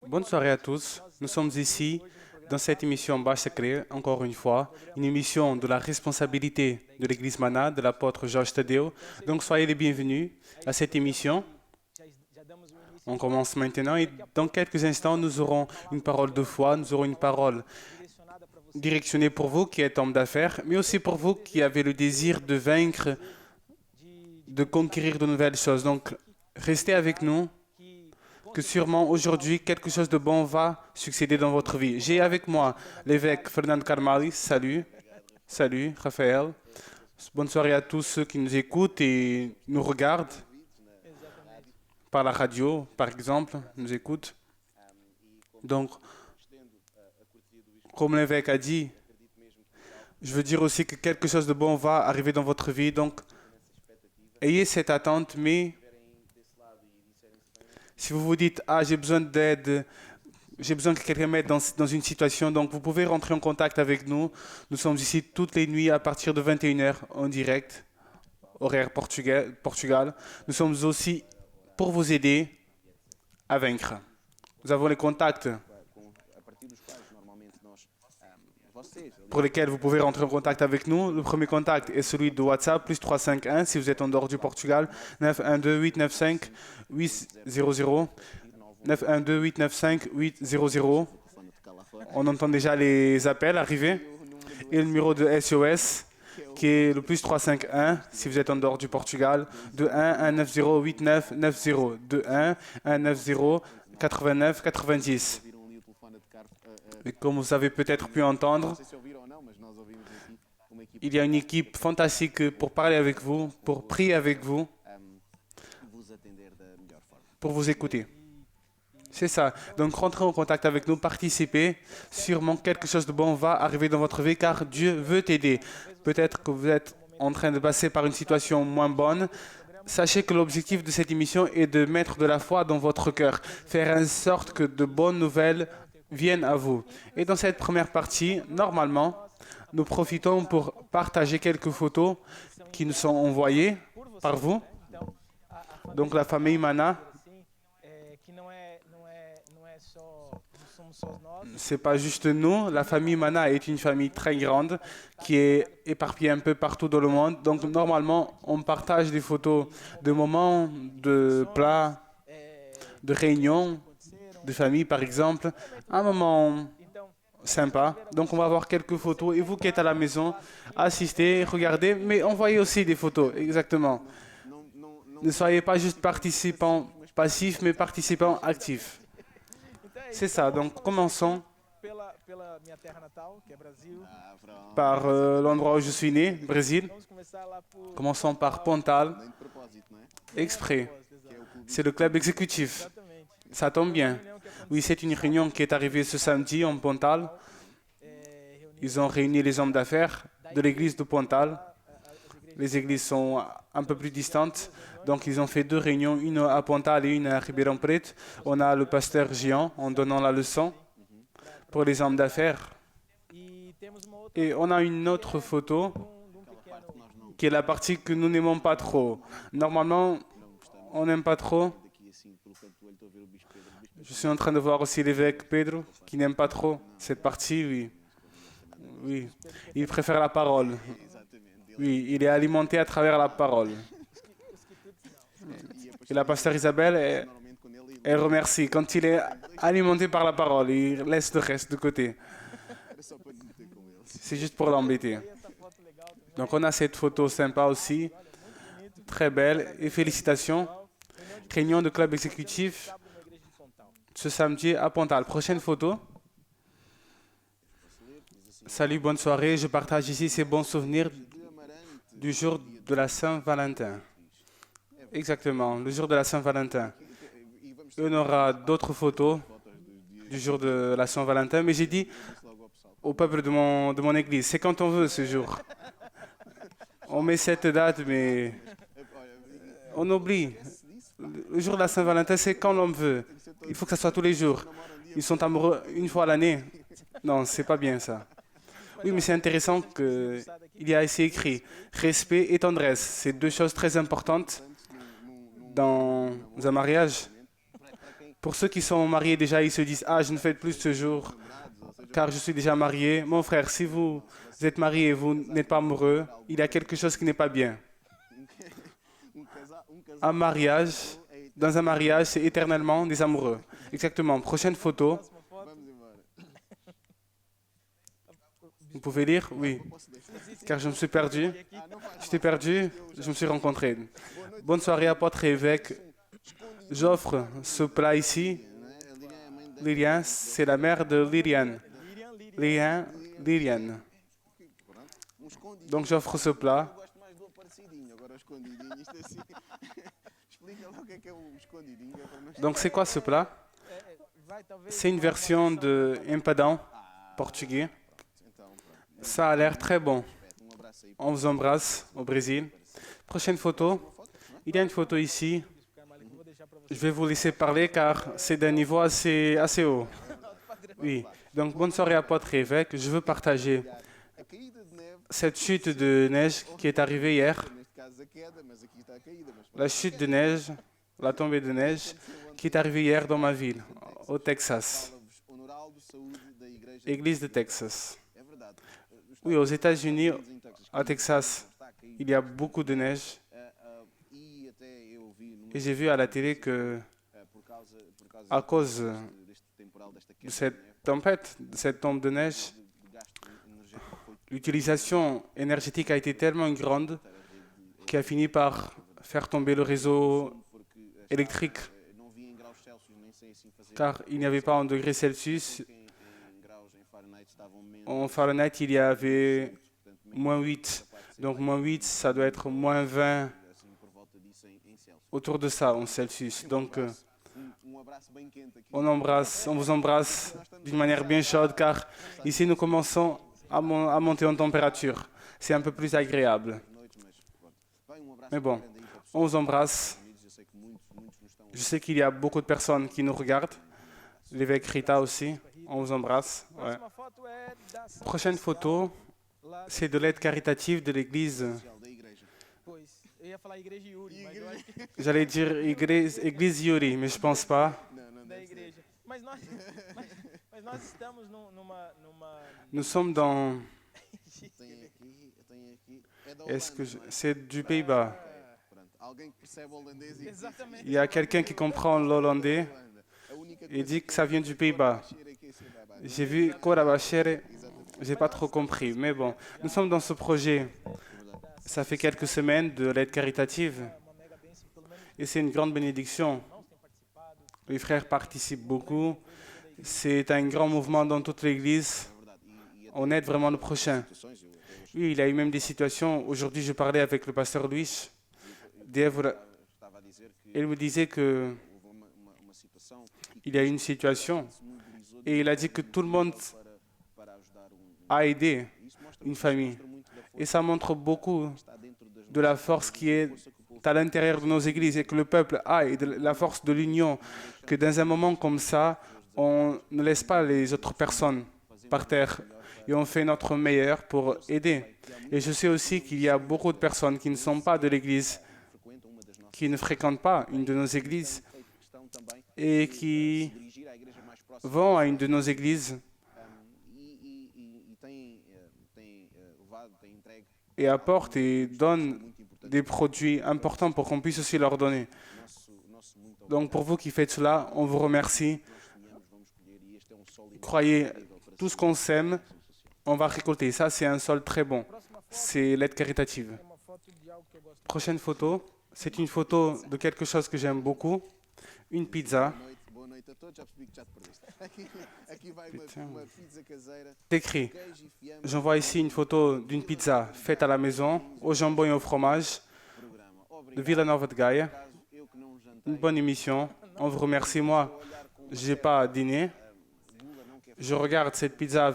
Bonne soirée à tous. Nous sommes ici dans cette émission Bâche Sacrée, encore une fois, une émission de la responsabilité de l'Église Mana, de l'apôtre Georges Tadeo. Donc soyez les bienvenus à cette émission. On commence maintenant et dans quelques instants, nous aurons une parole de foi, nous aurons une parole directionnée pour vous qui êtes homme d'affaires, mais aussi pour vous qui avez le désir de vaincre, de conquérir de nouvelles choses. Donc restez avec nous, que sûrement aujourd'hui quelque chose de bon va succéder dans votre vie. J'ai avec moi l'évêque Fernando Carmali. Salut. Salut, Raphaël. Bonne soirée à tous ceux qui nous écoutent et nous regardent par la radio, par exemple, nous écoutent. Donc, comme l'évêque a dit, je veux dire aussi que quelque chose de bon va arriver dans votre vie. Donc, ayez cette attente, mais si vous vous dites, ah, j'ai besoin d'aide, j'ai besoin que quelqu'un m'aide dans une situation, donc vous pouvez rentrer en contact avec nous. Nous sommes ici toutes les nuits à partir de 21 h en direct, horaire Portugal. Nous sommes aussi pour vous aider à vaincre. Nous avons les contacts pour lesquels vous pouvez rentrer en contact avec nous. Le premier contact est celui de WhatsApp, plus 351, si vous êtes en dehors du Portugal, 912 895 800. 912 895 800. On entend déjà les appels arriver. Et le numéro de SOS, qui est le plus 351, si vous êtes en dehors du Portugal, 21 190 89 90. 21 190 89 90. Et comme vous avez peut-être pu entendre, il y a une équipe fantastique pour parler avec vous, pour prier avec vous, pour vous écouter. C'est ça. Donc rentrez en contact avec nous, participez. Sûrement quelque chose de bon va arriver dans votre vie car Dieu veut t'aider. Peut-être que vous êtes en train de passer par une situation moins bonne. Sachez que l'objectif de cette émission est de mettre de la foi dans votre cœur, faire en sorte que de bonnes nouvelles viennent à vous. Et dans cette première partie, normalement, nous profitons pour partager quelques photos qui nous sont envoyées par vous. Donc la famille Mana, c'est pas juste nous. La famille Mana est une famille très grande qui est éparpillée un peu partout dans le monde. Donc normalement, on partage des photos de moments, de plats, de réunions, de famille par exemple. Un moment sympa. Donc on va voir quelques photos. Et vous qui êtes à la maison, assistez, regardez, mais envoyez aussi des photos. Exactement. Ne soyez pas juste participants passifs, mais participants actifs. C'est ça, donc commençons par l'endroit où je suis né, Brésil. Commençons par Pontal, exprès. C'est le club exécutif. Ça tombe bien. Oui, c'est une réunion qui est arrivée ce samedi en Pontal. Ils ont réuni les hommes d'affaires de l'église de Pontal. Les églises sont un peu plus distantes, donc ils ont fait deux réunions, une à Pontal et une à Ribeirão Preto. On a le pasteur Jean en donnant la leçon pour les hommes d'affaires. Et on a une autre photo qui est la partie que nous n'aimons pas trop. Normalement, on n'aime pas trop. Je suis en train de voir aussi l'évêque Pedro qui n'aime pas trop cette partie, oui. Oui, il préfère la parole. Oui, il est alimenté à travers la parole. Et la pasteur Isabelle, elle remercie. Quand il est alimenté par la parole, il laisse le reste de côté. C'est juste pour l'embêter. Donc on a cette photo sympa aussi, très belle. Et félicitations. Réunion de club exécutif ce samedi à Pontal. Prochaine photo. Salut, bonne soirée. Je partage ici ces bons souvenirs du jour de la Saint-Valentin. Exactement, le jour de la Saint-Valentin. On aura d'autres photos du jour de la Saint-Valentin, mais j'ai dit au peuple de mon église, c'est quand on veut ce jour. On met cette date, mais on oublie. Le jour de la Saint-Valentin, c'est quand l'on veut. Il faut que ça soit tous les jours. Ils sont amoureux une fois à l'année. Non, c'est pas bien ça. Oui, mais c'est intéressant qu'il y a ici écrit respect et tendresse. C'est deux choses très importantes dans un mariage. Pour ceux qui sont mariés déjà, ils se disent, ah, je ne fête plus ce jour car je suis déjà marié. Mon frère, si vous êtes marié et vous n'êtes pas amoureux, il y a quelque chose qui n'est pas bien. Un mariage, dans un mariage, c'est éternellement des amoureux. Exactement. Prochaine photo. Vous pouvez lire? Oui. Car je me suis perdu. J'étais perdu, je me suis rencontré. Bonne soirée, apôtre et évêque. J'offre ce plat ici. Lilian, c'est la mère de Lilian. Lilian. Donc j'offre ce plat. Donc c'est quoi ce plat? C'est une version de empadão portugais. Ça a l'air très bon. On vous embrasse au Brésil. Prochaine photo. Il y a une photo ici. Je vais vous laisser parler car c'est d'un niveau assez haut. Oui. Donc bonne soirée apôtre et évêque. Je veux partager cette chute de neige qui est arrivée hier. La chute de neige, la tombée de neige qui est arrivée hier dans ma ville, au Texas. Église de Texas. Oui, aux États-Unis, à Texas, il y a beaucoup de neige. Et j'ai vu à la télé que, à cause de cette tempête, de cette tombe de neige, l'utilisation énergétique a été tellement grande qu'il a fini par faire tomber le réseau électrique. Car il n'y avait pas en degrés Celsius. En Fahrenheit, il y avait -8. Donc -8, ça doit être -20. Autour de ça, en Celsius. Donc, on vous embrasse d'une manière bien chaude, car ici, nous commençons à monter en température. C'est un peu plus agréable. Mais bon, on vous embrasse. Je sais qu'il y a beaucoup de personnes qui nous regardent. L'évêque Rita aussi, on vous embrasse. Ouais. Prochaine photo, c'est de l'aide caritative de l'église. J'allais dire église Yuri, mais je pense pas. Nous sommes dans... C'est du Pays-Bas. Il y a quelqu'un qui comprend l'hollandais et dit que ça vient du Pays-Bas. J'ai vu Korabachere, j'ai pas trop compris, mais bon. Nous sommes dans ce projet. Ça fait quelques semaines de l'aide caritative et c'est une grande bénédiction. Les frères participent beaucoup. C'est un grand mouvement dans toute l'Église. On aide vraiment le prochain. Oui, il y a eu même des situations. Aujourd'hui, je parlais avec le pasteur Luis. Il me disait que il y a eu une situation et il a dit que tout le monde a aidé une famille. Et ça montre beaucoup de la force qui est à l'intérieur de nos églises et que le peuple a et de la force de l'union, que dans un moment comme ça, on ne laisse pas les autres personnes par terre et on fait notre meilleur pour aider. Et je sais aussi qu'il y a beaucoup de personnes qui ne sont pas de l'église, qui ne fréquentent pas une de nos églises et qui vont à une de nos églises et apportent et donnent des produits importants pour qu'on puisse aussi leur donner. Donc pour vous qui faites cela, on vous remercie. Croyez, tout ce qu'on sème, on va récolter. Ça, c'est un sol très bon. C'est l'aide caritative. Prochaine photo. C'est une photo de quelque chose que j'aime beaucoup. Une pizza. Écrit. J'envoie ici une photo d'une pizza faite à la maison, au jambon et au fromage, de Vila Nova de Gaia. Une bonne émission. On vous remercie. Moi, je n'ai pas dîné. Je regarde cette pizza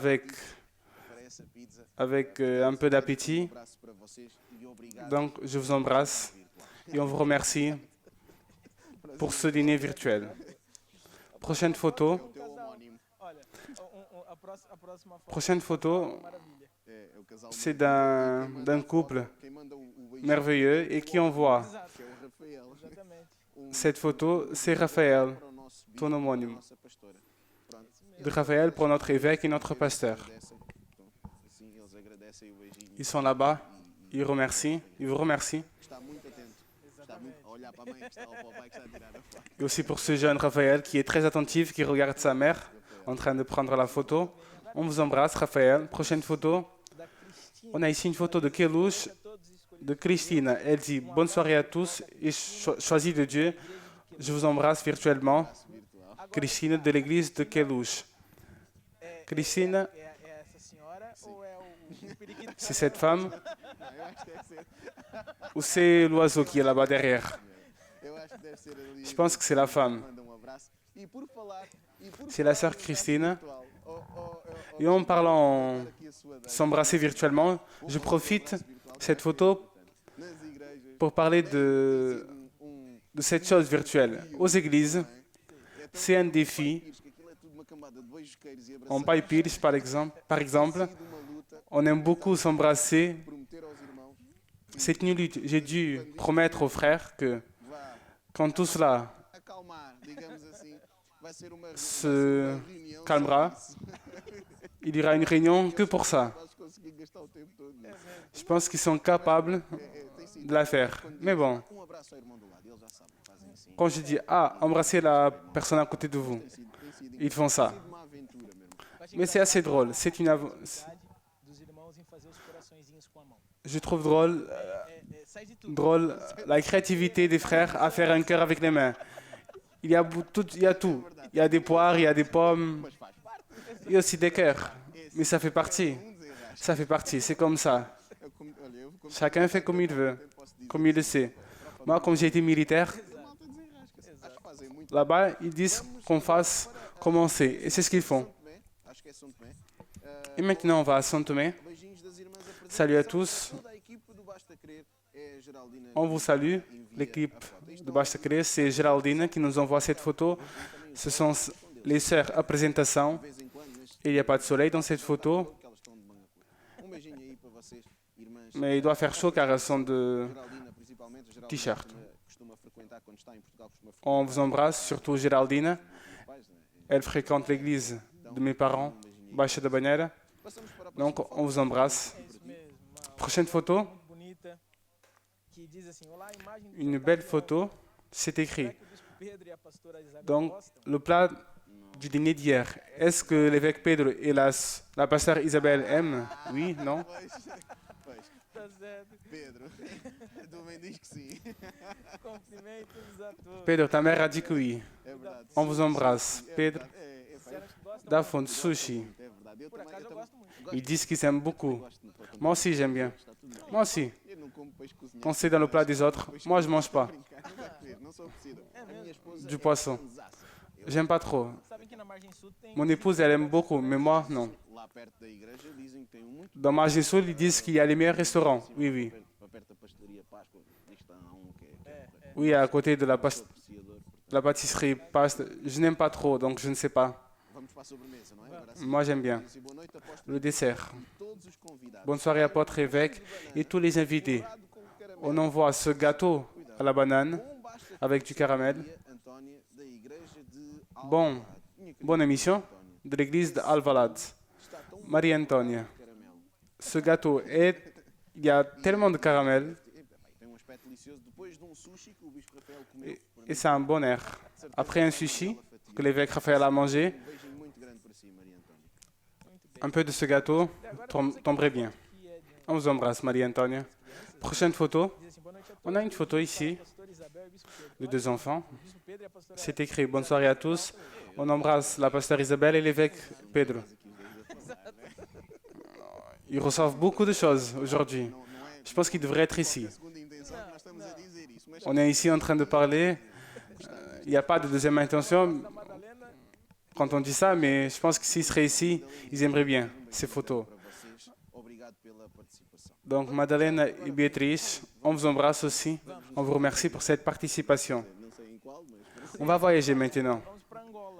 avec un peu d'appétit. Donc, je vous embrasse et on vous remercie pour ce dîner virtuel. Prochaine photo. Prochaine photo, c'est d'un couple merveilleux et qui envoie cette photo, c'est Raphaël, ton homonyme. De Raphaël pour notre évêque et notre pasteur. Ils sont là-bas, ils vous remercient. Et aussi pour ce jeune Raphaël qui est très attentif, qui regarde sa mère en train de prendre la photo. On vous embrasse, Raphaël. Prochaine photo. On a ici une photo de Queluz, de Christine. Elle dit « Bonne soirée à tous et choisis de Dieu. Je vous embrasse virtuellement. » Christine de l'église de Queluz. Christine, c'est cette femme ou c'est l'oiseau qui est là-bas derrière? Je pense que c'est la femme. C'est la sœur Christine. Et en parlant, s'embrasser virtuellement, je profite de cette photo pour parler de cette chose virtuelle. Aux églises, c'est un défi. En Pai Pires, par exemple, on aime beaucoup s'embrasser. C'est une lutte. J'ai dû promettre aux frères que quand tout cela se calmera, il y aura une réunion que pour ça. Je pense qu'ils sont capables de la faire. Mais bon, quand je dis « Ah, embrassez la personne à côté de vous », ils font ça. Mais c'est assez drôle. Je trouve drôle la créativité des frères à faire un cœur avec les mains. Il y a tout. Il y a des poires, il y a des pommes, il y a aussi des cœurs. Mais ça fait partie. Ça fait partie, c'est comme ça. Chacun fait comme il veut, comme il le sait. Moi, comme j'ai été militaire, là-bas, ils disent qu'on fasse commencer. Et c'est ce qu'ils font. Et maintenant, on va à São Tomé. Salut à tous. On vous salue. L'équipe de Basta Crer, c'est Geraldine qui nous envoie cette photo. Ce sont les sœurs à présentation. Il n'y a pas de soleil dans cette photo. Mais il doit faire chaud car elles sont de t-shirt. On vous embrasse, surtout Geraldine. Elle fréquente l'église de mes parents, Baixa da Banheira. Donc, on vous embrasse. Prochaine photo. Une belle photo. C'est écrit. Donc, le plat du dîner d'hier. Est-ce que l'évêque Pedro et la pasteur Isabelle aiment? Oui, non? Pedro, ta mère a dit que oui. On vous embrasse. Pedro, Dafon, sushi. Ils disent qu'ils aiment beaucoup. Moi aussi, j'aime bien. Moi aussi. Quand c'est dans le plat des autres, moi, je ne mange pas. Du poisson. J'aime pas trop. Mon épouse, elle aime beaucoup, mais moi, non. Dans Margem Sul, ils disent qu'il y a les meilleurs restaurants. Oui, oui. Oui, à côté de la pâtisserie Paste. Je n'aime pas trop, donc je ne sais pas. Moi, j'aime bien. Le dessert. Bonne soirée, apôtre, évêque et tous les invités. On envoie ce gâteau à la banane avec du caramel. Bonne émission de l'église d'Alvalade. Maria-Antônia. Ce gâteau il y a tellement de caramel et c'est un bon air. Après un sushi que l'évêque Raphaël a mangé, un peu de ce gâteau tomberait bien. On vous embrasse, Maria-Antônia. Prochaine photo. On a une photo ici de deux enfants. C'est écrit « Bonne soirée à tous ». On embrasse la pasteur Isabelle et l'évêque Pedro. Ils reçoivent beaucoup de choses aujourd'hui. Je pense qu'ils devraient être ici. On est ici en train de parler. Il n'y a pas de deuxième intention quand on dit ça, mais je pense que s'ils seraient ici, ils aimeraient bien ces photos. Donc, Madalena et Beatrice, on vous embrasse aussi. On vous remercie pour cette participation. On va voyager maintenant.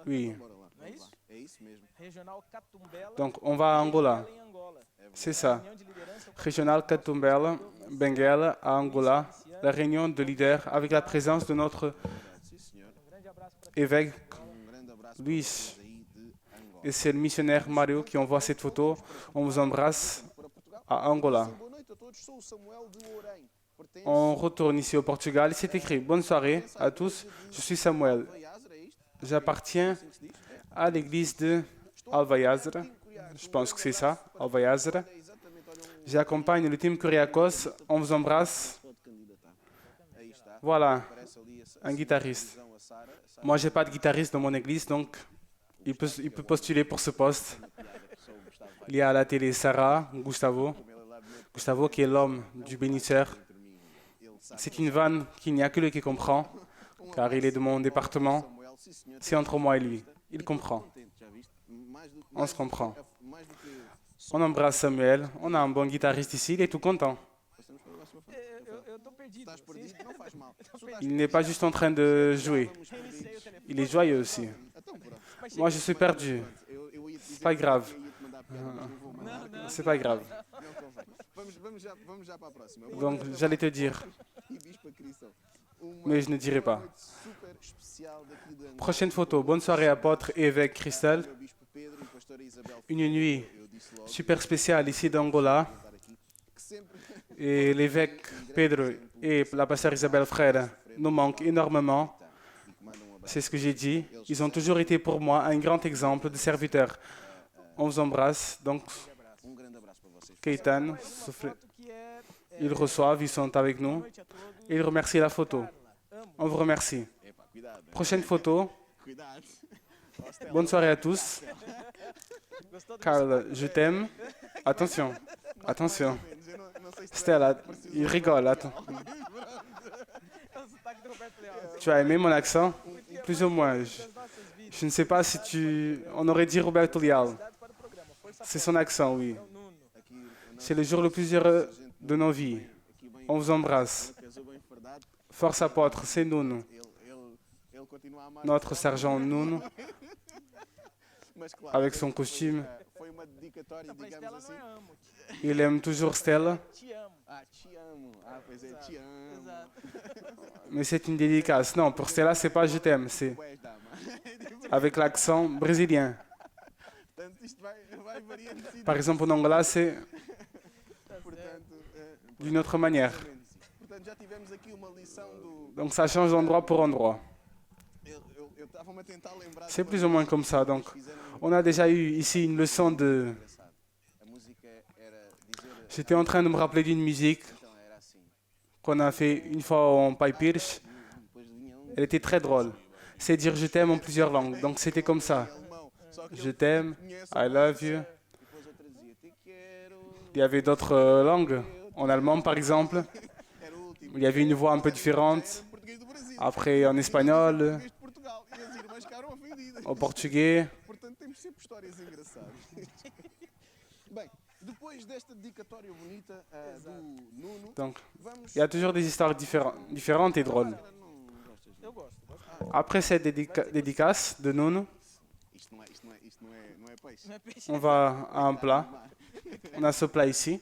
Oui. Donc, on va à Angola. C'est ça. Régional Catumbela, Benguela, à Angola. La réunion de leaders avec la présence de notre évêque Luis. Et c'est le missionnaire Mario qui envoie cette photo. On vous embrasse à Angola. On retourne ici au Portugal. C'est écrit: bonne soirée à tous. Je suis Samuel. J'appartiens à l'église de Alvaiazra. Je pense que c'est ça, Alvaiazra. J'accompagne le team Kuriakos. On vous embrasse. Voilà, un guitariste. Moi, j'ai pas de guitariste dans mon église, donc il peut postuler pour ce poste. Il y a à la télé Sarah, Gustavo. Gustavo qui est l'homme du bénisseur. C'est une vanne qu'il n'y a que lui qui comprend, car il est de mon département. C'est entre moi et lui. Il comprend. On se comprend. On embrasse Samuel. On a un bon guitariste ici. Il est tout content. Il n'est pas juste en train de jouer. Il est joyeux aussi. Moi, je suis perdu. C'est pas grave. C'est pas grave. Donc, j'allais te dire, mais je ne dirai pas. Prochaine photo. Bonne soirée, apôtre et évêque Cristal. Une nuit super spéciale ici d'Angola. Et l'évêque Pedro et la pasteur Isabelle Frère nous manquent énormément. C'est ce que j'ai dit. Ils ont toujours été pour moi un grand exemple de serviteur. On vous embrasse. Donc, Keitan, ils reçoivent, ils sont avec nous. Et ils remercient la photo. On vous remercie. Prochaine photo. Bonne soirée à tous. Carl, je t'aime. Attention, attention. Stella, il rigole. Attends. Tu as aimé mon accent? Plus ou moins. Je ne sais pas si tu... On aurait dit Roberto Leal. C'est son accent, oui. C'est le jour le plus heureux de nos vies. On vous embrasse. Force apôtre, c'est Nuno. Notre sergent Nuno, avec son costume. Il aime toujours Stella. Mais c'est une dédicace. Non, pour Stella, c'est pas je t'aime, c'est avec l'accent brésilien. Par exemple, en Angola, c'est d'une autre manière. Donc ça change d'endroit pour endroit. C'est plus ou moins comme ça. Donc, on a déjà eu ici une leçon de... J'étais en train de me rappeler d'une musique qu'on a fait une fois en Paipirch. Elle était très drôle. C'est dire je t'aime en plusieurs langues. Donc c'était comme ça. Je t'aime, I love you. Il y avait d'autres langues. En allemand, par exemple. Il y avait une voix un peu différente. Après, en espagnol, au portugais. Donc, il y a toujours des histoires différentes et drôles. Après cette dédicace de Nuno, on va à un plat. On a ce plat ici.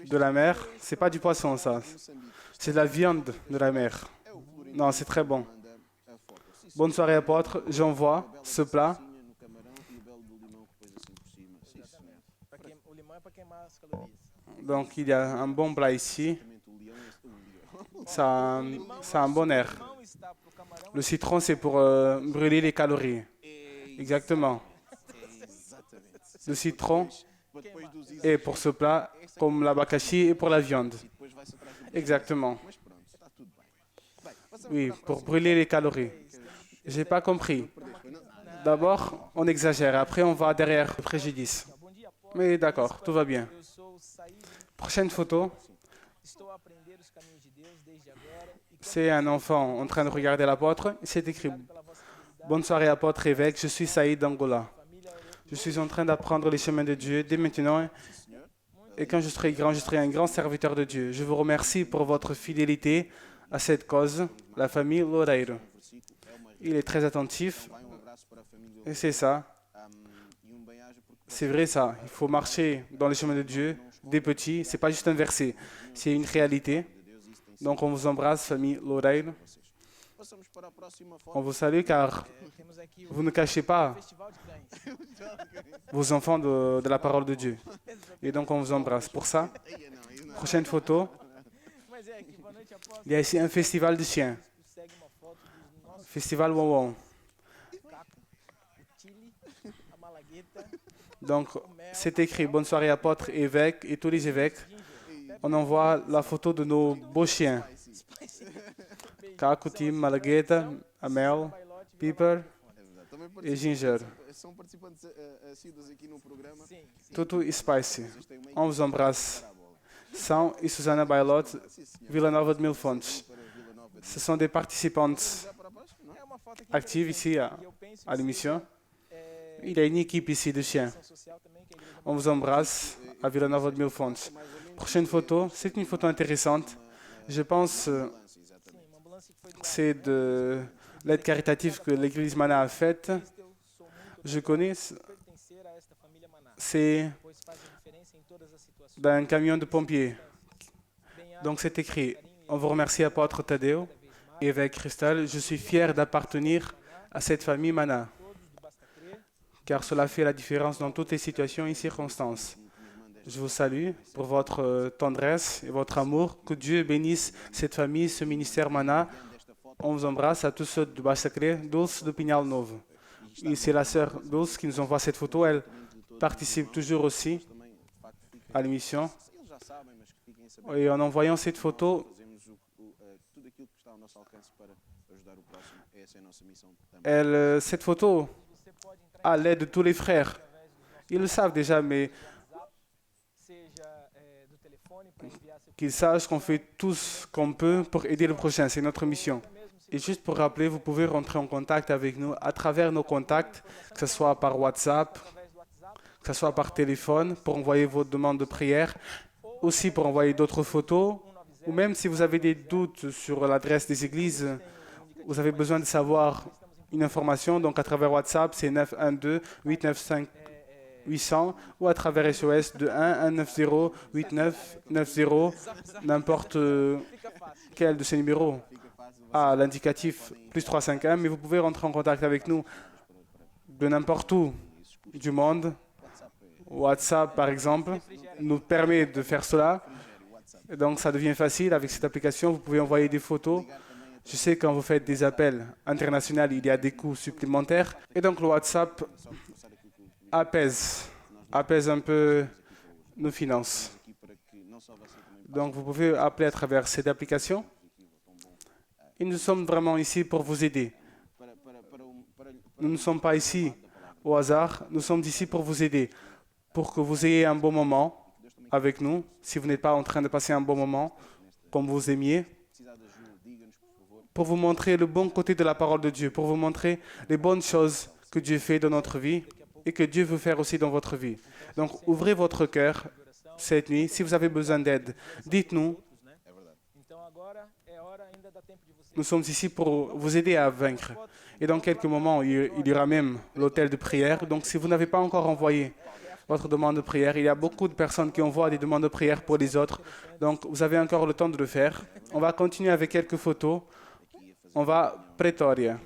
De la mer. C'est pas du poisson, ça. C'est de la viande de la mer. Non, c'est très bon. Bonne soirée, apôtre. J'envoie ce plat. Donc, il y a un bon plat ici. Ça a un bon air. Le citron, c'est pour brûler les calories. Exactement. Le citron est pour ce plat, comme l'abakashi est pour la viande. Exactement. Oui, pour brûler les calories. J'ai pas compris. D'abord, on exagère. Après, on va derrière le préjudice. Mais d'accord, tout va bien. Prochaine photo. C'est un enfant en train de regarder l'apôtre. C'est écrit: bonne soirée, apôtre évêque. Je suis Saïd d'Angola. Je suis en train d'apprendre les chemins de Dieu dès maintenant. Et quand je serai grand, je serai un grand serviteur de Dieu. Je vous remercie pour votre fidélité à cette cause, la famille Loureiro. Il est très attentif. Et c'est ça. C'est vrai ça. Il faut marcher dans les chemins de Dieu dès petit. C'est pas juste un verset. C'est une réalité. Donc on vous embrasse, famille Loureiro. On vous salue car vous ne cachez pas vos enfants de la parole de Dieu. Et donc on vous embrasse. Pour ça, prochaine photo, il y a ici un festival de chiens. Festival Wawon. Donc, c'est écrit « Bonne soirée apôtres, évêques et tous les évêques ». On envoie la photo de nos beaux chiens. Kakuti, Malagueta, Amel, Piper et Ginger. Tutu e Spicy. On vous embrasse. Sam et Susana Bailot, Vila Nova de Mil Fontes. Ce sont des participantes actives ici à l'émission. Il y a une équipe ici de chiens. On vous embrasse à Vila Nova de Mil Fontes. Prochaine photo, c'est une photo intéressante. Je pense que c'est de l'aide caritative que l'église Mana a faite. Je connais, c'est d'un camion de pompiers. Donc c'est écrit, on vous remercie apôtre Tadeo, évêque Cristal, je suis fier d'appartenir à cette famille Mana, car cela fait la différence dans toutes les situations et circonstances. Je vous salue pour votre tendresse et votre amour. Que Dieu bénisse cette famille, ce ministère Mana. On vous embrasse à tous ceux du Bas Sacré, Dulce de Pinhal Novo. Et c'est la sœur Dulce qui nous envoie cette photo. Elle participe toujours aussi à l'émission. Et en envoyant cette photo, cette photo a l'aide de tous les frères. Ils le savent déjà, mais qu'ils sachent qu'on fait tout ce qu'on peut pour aider le prochain. C'est notre mission. Et juste pour rappeler, vous pouvez rentrer en contact avec nous à travers nos contacts, que ce soit par WhatsApp, que ce soit par téléphone, pour envoyer vos demandes de prière, aussi pour envoyer d'autres photos, ou même si vous avez des doutes sur l'adresse des églises, vous avez besoin de savoir une information, donc à travers WhatsApp, c'est 912-895-800, ou à travers SOS de 1-190-8990, n'importe quel de ces numéros a l'indicatif plus 351, mais vous pouvez rentrer en contact avec nous de n'importe où du monde. WhatsApp, par exemple, nous permet de faire cela. Et donc, ça devient facile avec cette application. Vous pouvez envoyer des photos. Je sais quand vous faites des appels internationaux, il y a des coûts supplémentaires. Et donc, le WhatsApp apaise un peu nos finances. Donc, vous pouvez appeler à travers cette application. Et nous sommes vraiment ici pour vous aider. Nous ne sommes pas ici au hasard. Nous sommes ici pour vous aider, pour que vous ayez un bon moment avec nous. Si vous n'êtes pas en train de passer un bon moment comme vous aimiez, pour vous montrer le bon côté de la parole de Dieu, pour vous montrer les bonnes choses que Dieu fait dans notre vie et que Dieu veut faire aussi dans votre vie. Donc, ouvrez votre cœur cette nuit. Si vous avez besoin d'aide, dites-nous. Nous sommes ici pour vous aider à vaincre. Et dans quelques moments, il y aura même l'hôtel de prière. Donc, si vous n'avez pas encore envoyé votre demande de prière, il y a beaucoup de personnes qui envoient des demandes de prière pour les autres. Donc, vous avez encore le temps de le faire. On va continuer avec quelques photos. On va Pretoria.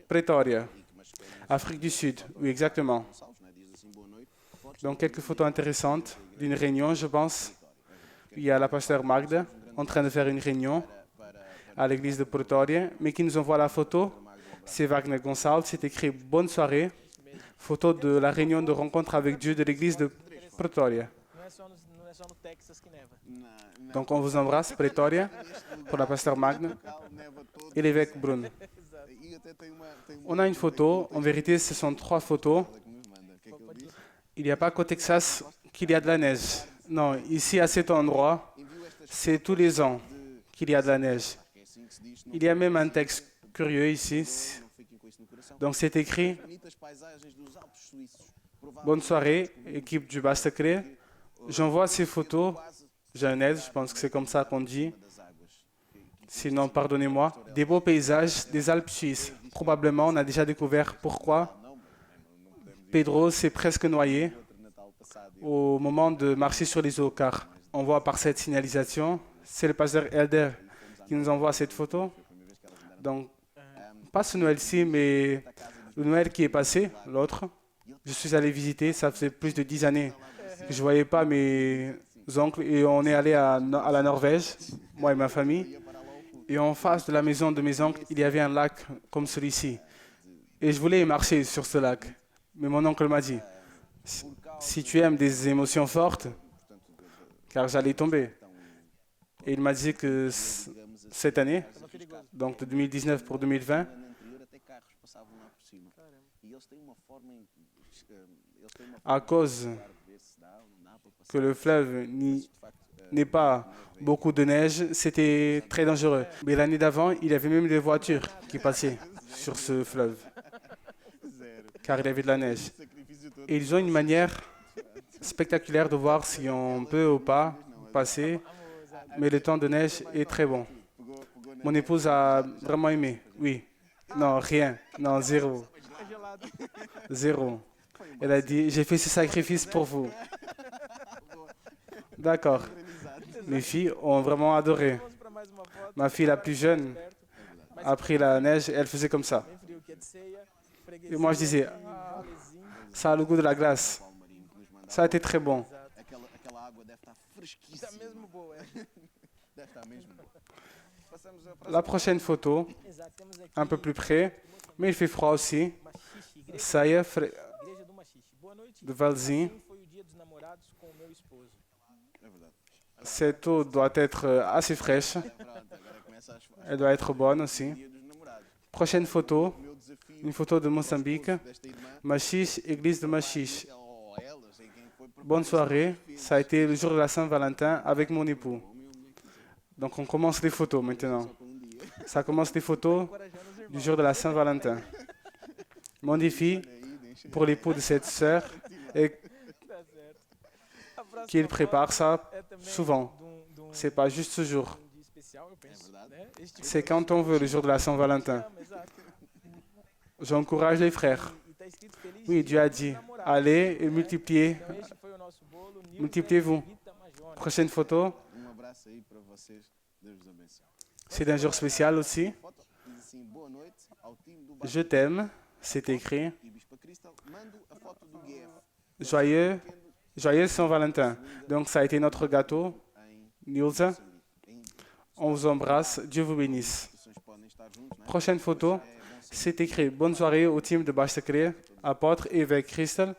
Pretoria. Afrique du Sud. Oui, exactement. Donc, quelques photos intéressantes d'une réunion, je pense. Il y a la pasteur Magda en train de faire une réunion à l'église de Pretoria, mais qui nous envoie la photo. C'est Wagner Gonçalves, c'est écrit « Bonne soirée ». Photo de la réunion de rencontre avec Dieu de l'église de Pretoria. Donc on vous embrasse, Pretoria, pour la pasteur Magna et l'évêque Bruno. On a une photo, en vérité ce sont 3 photos. Il n'y a pas qu'au Texas qu'il y a de la neige. Non, ici à cet endroit, c'est tous les ans qu'il y a de la neige. Il y a même un texte curieux ici. Donc c'est écrit « Bonne soirée, équipe du Bas Sacré. J'envoie ces photos, Jeannette, je pense que c'est comme ça qu'on dit. Sinon, pardonnez-moi. Des beaux paysages des Alpes suisses. Probablement, on a déjà découvert pourquoi Pedro s'est presque noyé au moment de marcher sur les eaux, car on voit par cette signalisation, c'est le pasteur Elder qui nous envoie cette photo. Donc, pas ce Noël-ci, mais le Noël qui est passé, l'autre. Je suis allé visiter, ça faisait plus de 10 années que je ne voyais pas mes oncles et on est allé à la Norvège, moi et ma famille. Et en face de la maison de mes oncles, il y avait un lac comme celui-ci. Et je voulais marcher sur ce lac. Mais mon oncle m'a dit, si tu aimes des émotions fortes, car j'allais tomber. Et il m'a dit que cette année, donc de 2019 pour 2020, à cause que le fleuve n'ait pas beaucoup de neige, c'était très dangereux. Mais l'année d'avant, il y avait même des voitures qui passaient sur ce fleuve, car il y avait de la neige. Et ils ont une manière spectaculaire de voir si on peut ou pas passer, mais le temps de neige est très bon. Mon épouse a vraiment aimé. Oui. Non, rien. Non, zéro. Zéro. Elle a dit, j'ai fait ce sacrifice pour vous. D'accord. Mes filles ont vraiment adoré. Ma fille la plus jeune a pris la neige et elle faisait comme ça. Et moi je disais, ça a le goût de la glace. Ça a été très bon. La prochaine photo, un peu plus près, mais il fait froid aussi. Saia de Valzinho. Cette eau doit être assez fraîche. Elle doit être bonne aussi. Prochaine photo, une photo de Moçambique. Machiche, église de Machiche. Bonne soirée. Ça a été le jour de la Saint-Valentin avec mon époux. Donc on commence les photos maintenant. Ça commence les photos du jour de la Saint-Valentin. Mon défi pour l'époux de cette sœur est qu'il prépare ça souvent. C'est pas juste ce jour. C'est quand on veut, le jour de la Saint-Valentin. J'encourage les frères. Oui, Dieu a dit, allez et multipliez-vous. Prochaine photo. C'est d'un jour spécial aussi. Je t'aime, c'est écrit. Joyeux Saint-Valentin. Donc ça a été notre gâteau. Nilza, on vous embrasse. Dieu vous bénisse. Prochaine photo. C'est écrit bonne soirée au team de Basta Crer, apôtre, évêque Christel.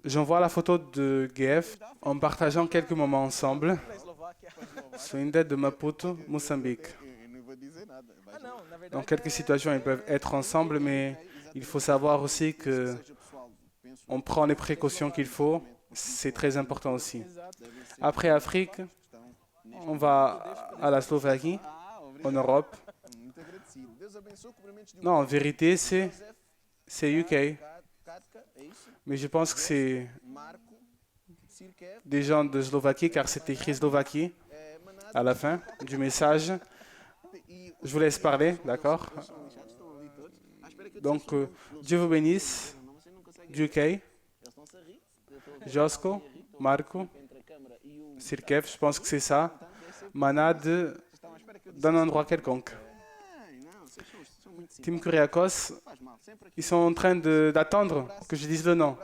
J'envoie la photo de GF en partageant quelques moments ensemble. Suinde de Maputo, Moçambique. Dans quelques situations, ils peuvent être ensemble, mais il faut savoir aussi que on prend les précautions qu'il faut. C'est très important aussi. Après Afrique, on va à la Slovaquie, en Europe. Non, en vérité, c'est UK. Mais je pense que c'est des gens de Slovaquie, car c'est écrit Slovaquie à la fin du message. Je vous laisse parler, d'accord? Donc, Dieu vous bénisse. UK, Josco, Marco, Sirkev, je pense que c'est ça. Manade d'un endroit quelconque. Tim Kuriakos, ils sont en train d'attendre que je dise le nom.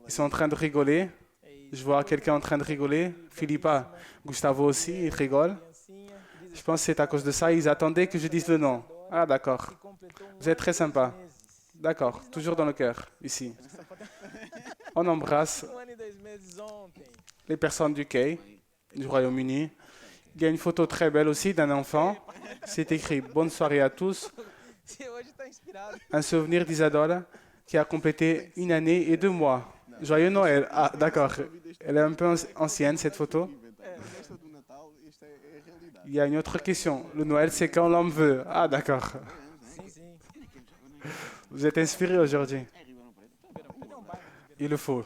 Ils sont en train de rigoler. Je vois quelqu'un en train de rigoler. Philippa, Gustavo aussi, il rigole. Je pense que c'est à cause de ça. Ils attendaient que je dise le nom. Ah, d'accord. Vous êtes très sympa. D'accord, toujours dans le cœur, ici. On embrasse les personnes du Quai, du Royaume-Uni. Il y a une photo très belle aussi d'un enfant. C'est écrit « Bonne soirée à tous ». Un souvenir d'Isadora qui a complété 1 année et 2 mois. Joyeux Noël. Ah, d'accord. Elle est un peu ancienne, cette photo. Il y a une autre question. Le Noël, c'est quand l'homme veut. Ah, d'accord. Vous êtes inspiré aujourd'hui. Il le faut.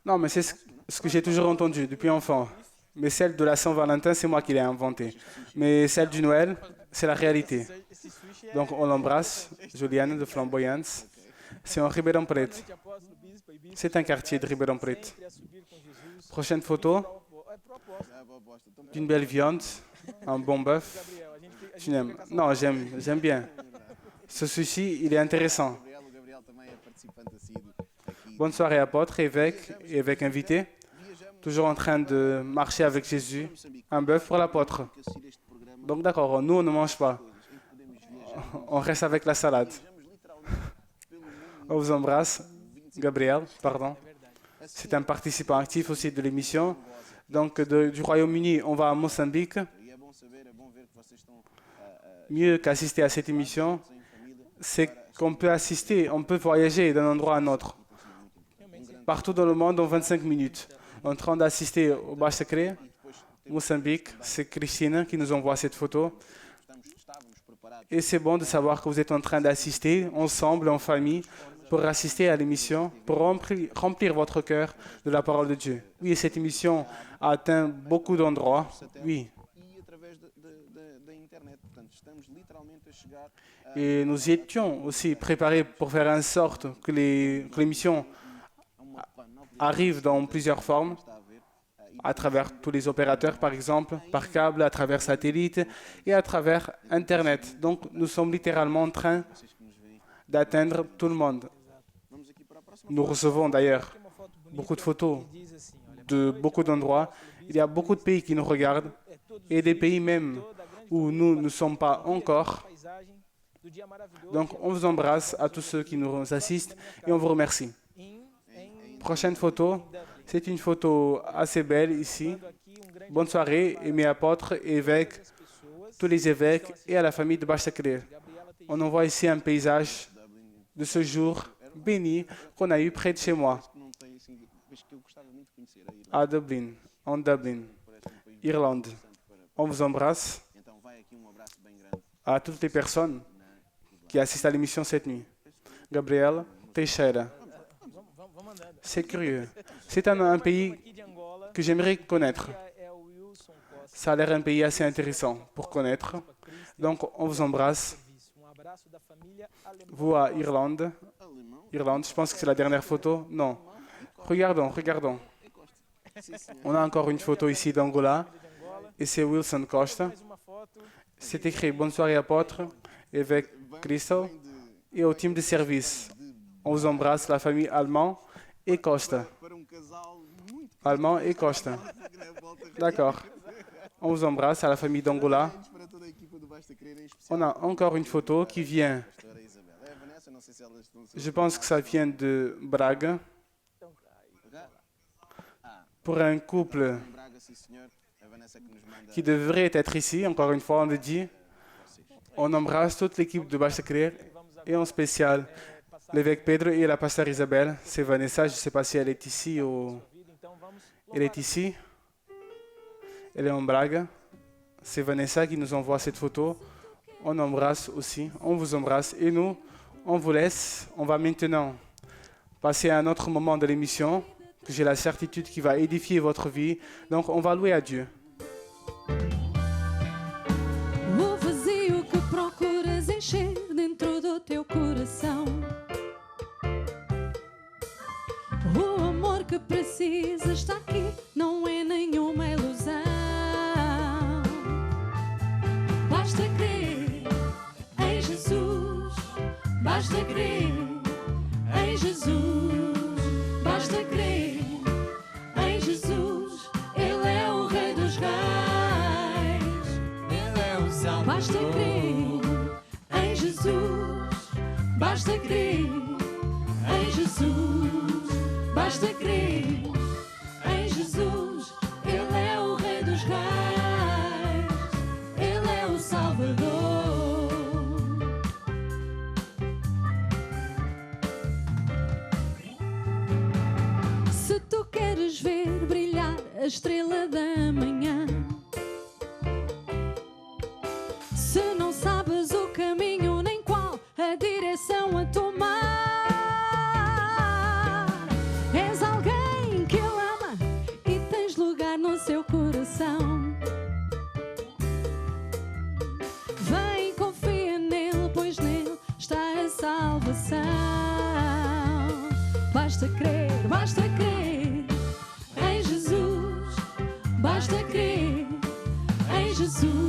Non, mais c'est ce que j'ai toujours entendu depuis enfant. Mais celle de la Saint-Valentin, c'est moi qui l'ai inventée. Mais celle du Noël, c'est la réalité. Donc on l'embrasse, Juliane de Flamboyance. C'est en Ribeirão Preto. C'est un quartier de Ribeirão Preto. Prochaine photo d'une belle viande Un bon bœuf. Tu n'aimes? Non, j'aime bien. Ce sushi, il est intéressant. Bonne soirée, apôtre, évêque invité. Toujours en train de marcher avec Jésus. Un bœuf pour l'apôtre. Donc d'accord, nous on ne mange pas. On reste avec la salade. On vous embrasse. Gabriel, pardon. C'est un participant actif aussi de l'émission. Donc du Royaume-Uni, on va à Mozambique. Mieux qu'assister à cette émission, c'est qu'on peut assister, on peut voyager d'un endroit à un autre. Partout dans le monde en 25 minutes. En train d'assister au Baixa Crer, Mozambique, c'est Christine qui nous envoie cette photo. Et c'est bon de savoir que vous êtes en train d'assister ensemble, en famille, pour assister à l'émission, pour remplir votre cœur de la parole de Dieu. Oui, cette émission a atteint beaucoup d'endroits. Oui. Et nous y étions aussi préparés pour faire en sorte que l'émission arrive dans plusieurs formes, à travers tous les opérateurs, par exemple, par câble, à travers satellite et à travers Internet. Donc, nous sommes littéralement en train d'atteindre tout le monde. Nous recevons d'ailleurs beaucoup de photos de beaucoup d'endroits. Il y a beaucoup de pays qui nous regardent et des pays même où nous ne sommes pas encore. Donc, on vous embrasse à tous ceux qui nous assistent et on vous remercie. Prochaine photo, c'est une photo assez belle ici. Bonne soirée, et mes apôtres, évêques, tous les évêques et à la famille de Baixa Crer. On envoie ici un paysage de ce jour béni qu'on a eu près de chez moi, à Dublin, en Dublin, Irlande. On vous embrasse à toutes les personnes qui assistent à l'émission cette nuit. Gabriel Teixeira. C'est curieux. C'est un pays que j'aimerais connaître. Ça a l'air un pays assez intéressant pour connaître. Donc, on vous embrasse. Vous à Irlande. Irlande, je pense que c'est la dernière photo. Non. Regardons. On a encore une photo ici d'Angola. Et c'est Wilson Costa. C'est écrit « Bonne soirée, apôtre » évêque Crystal et au team de service. On vous embrasse, la famille Allemand et Costa. Allemand et Costa. D'accord. On vous embrasse à la famille d'Angola. On a encore une photo qui vient. Je pense que ça vient de Braga. Pour un couple qui devrait être ici, encore une fois, on le dit. On embrasse toute l'équipe de Baixa Crer et en spécial l'évêque Pedro et la pasteur Isabelle. C'est Vanessa, je ne sais pas si elle est ici ou... Elle est ici. Elle est en Braga. C'est Vanessa qui nous envoie cette photo. On embrasse aussi. On vous embrasse. Et nous, on vous laisse. On va maintenant passer à un autre moment de l'émission que j'ai la certitude qui va édifier votre vie. Donc, on va louer à Dieu. O vazio que procuras encher dentro do teu coração, o amor que precisas está aqui, não é nenhuma ilusão. Basta crer em Jesus, basta crer em Jesus, basta crer em Jesus, Ele é o Rei dos Reis, Ele é o Salvador. Basta crer em Jesus, basta crer em Jesus, basta crer em Jesus, Ele é o Rei dos Reis, Ele é o Salvador. Se tu queres ver brilhar a estrela da manhã, se não sabes o caminho nem qual a direção a tomar, és alguém que Ele ama e tens lugar no seu coração. Vem, confia nele, pois nele está a salvação. Basta crer em Jesus, basta crer em Jesus.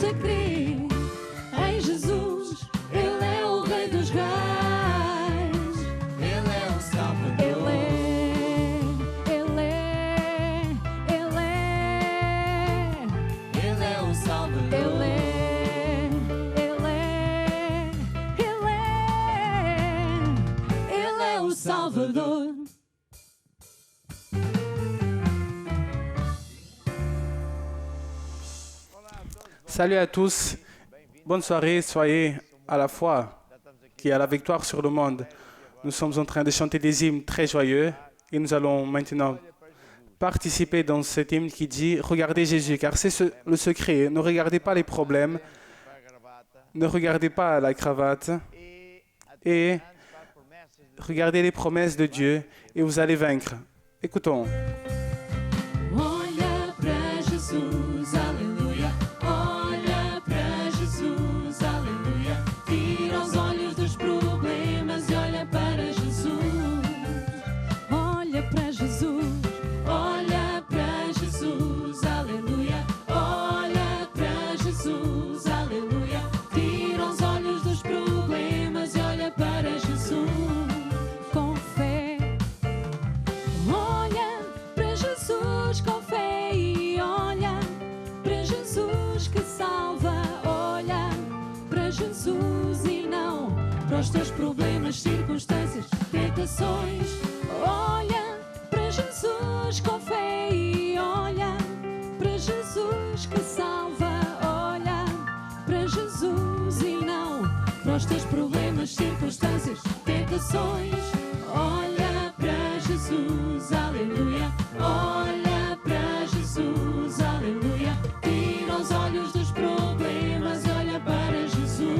basta crer em Jesus. Ele é o Rei dos Reis. Ele é o Salvador. Ele é o Salvador. Ele é o Salvador. Salut à tous, bonne soirée, soyez à la foi qui a la victoire sur le monde. Nous sommes en train de chanter des hymnes très joyeux et nous allons maintenant participer dans cet hymne qui dit « Regardez Jésus », car c'est le secret. Ne regardez pas les problèmes, ne regardez pas la cravate et regardez les promesses de Dieu et vous allez vaincre. Écoutons. Olha para Jesus, aleluia. Olha para Jesus, aleluia. Tira os olhos dos problemas e olha para Jesus. Olha para Jesus, olha para Jesus, aleluia. Olha para Jesus, aleluia. Tira os olhos dos problemas e olha para Jesus. Com fé. Olha para Jesus com fé e olha para Jesus que salva. Olha para Jesus e não para os teus problemas, circunstâncias, tentações. Olha para Jesus com fé e olha para Jesus que salva. Olha para Jesus e não para os teus problemas, circunstâncias, tentações. Olha para Jesus, aleluia. Olha para Jesus, aleluia. Tira os olhos dos problemas e olha para Jesus.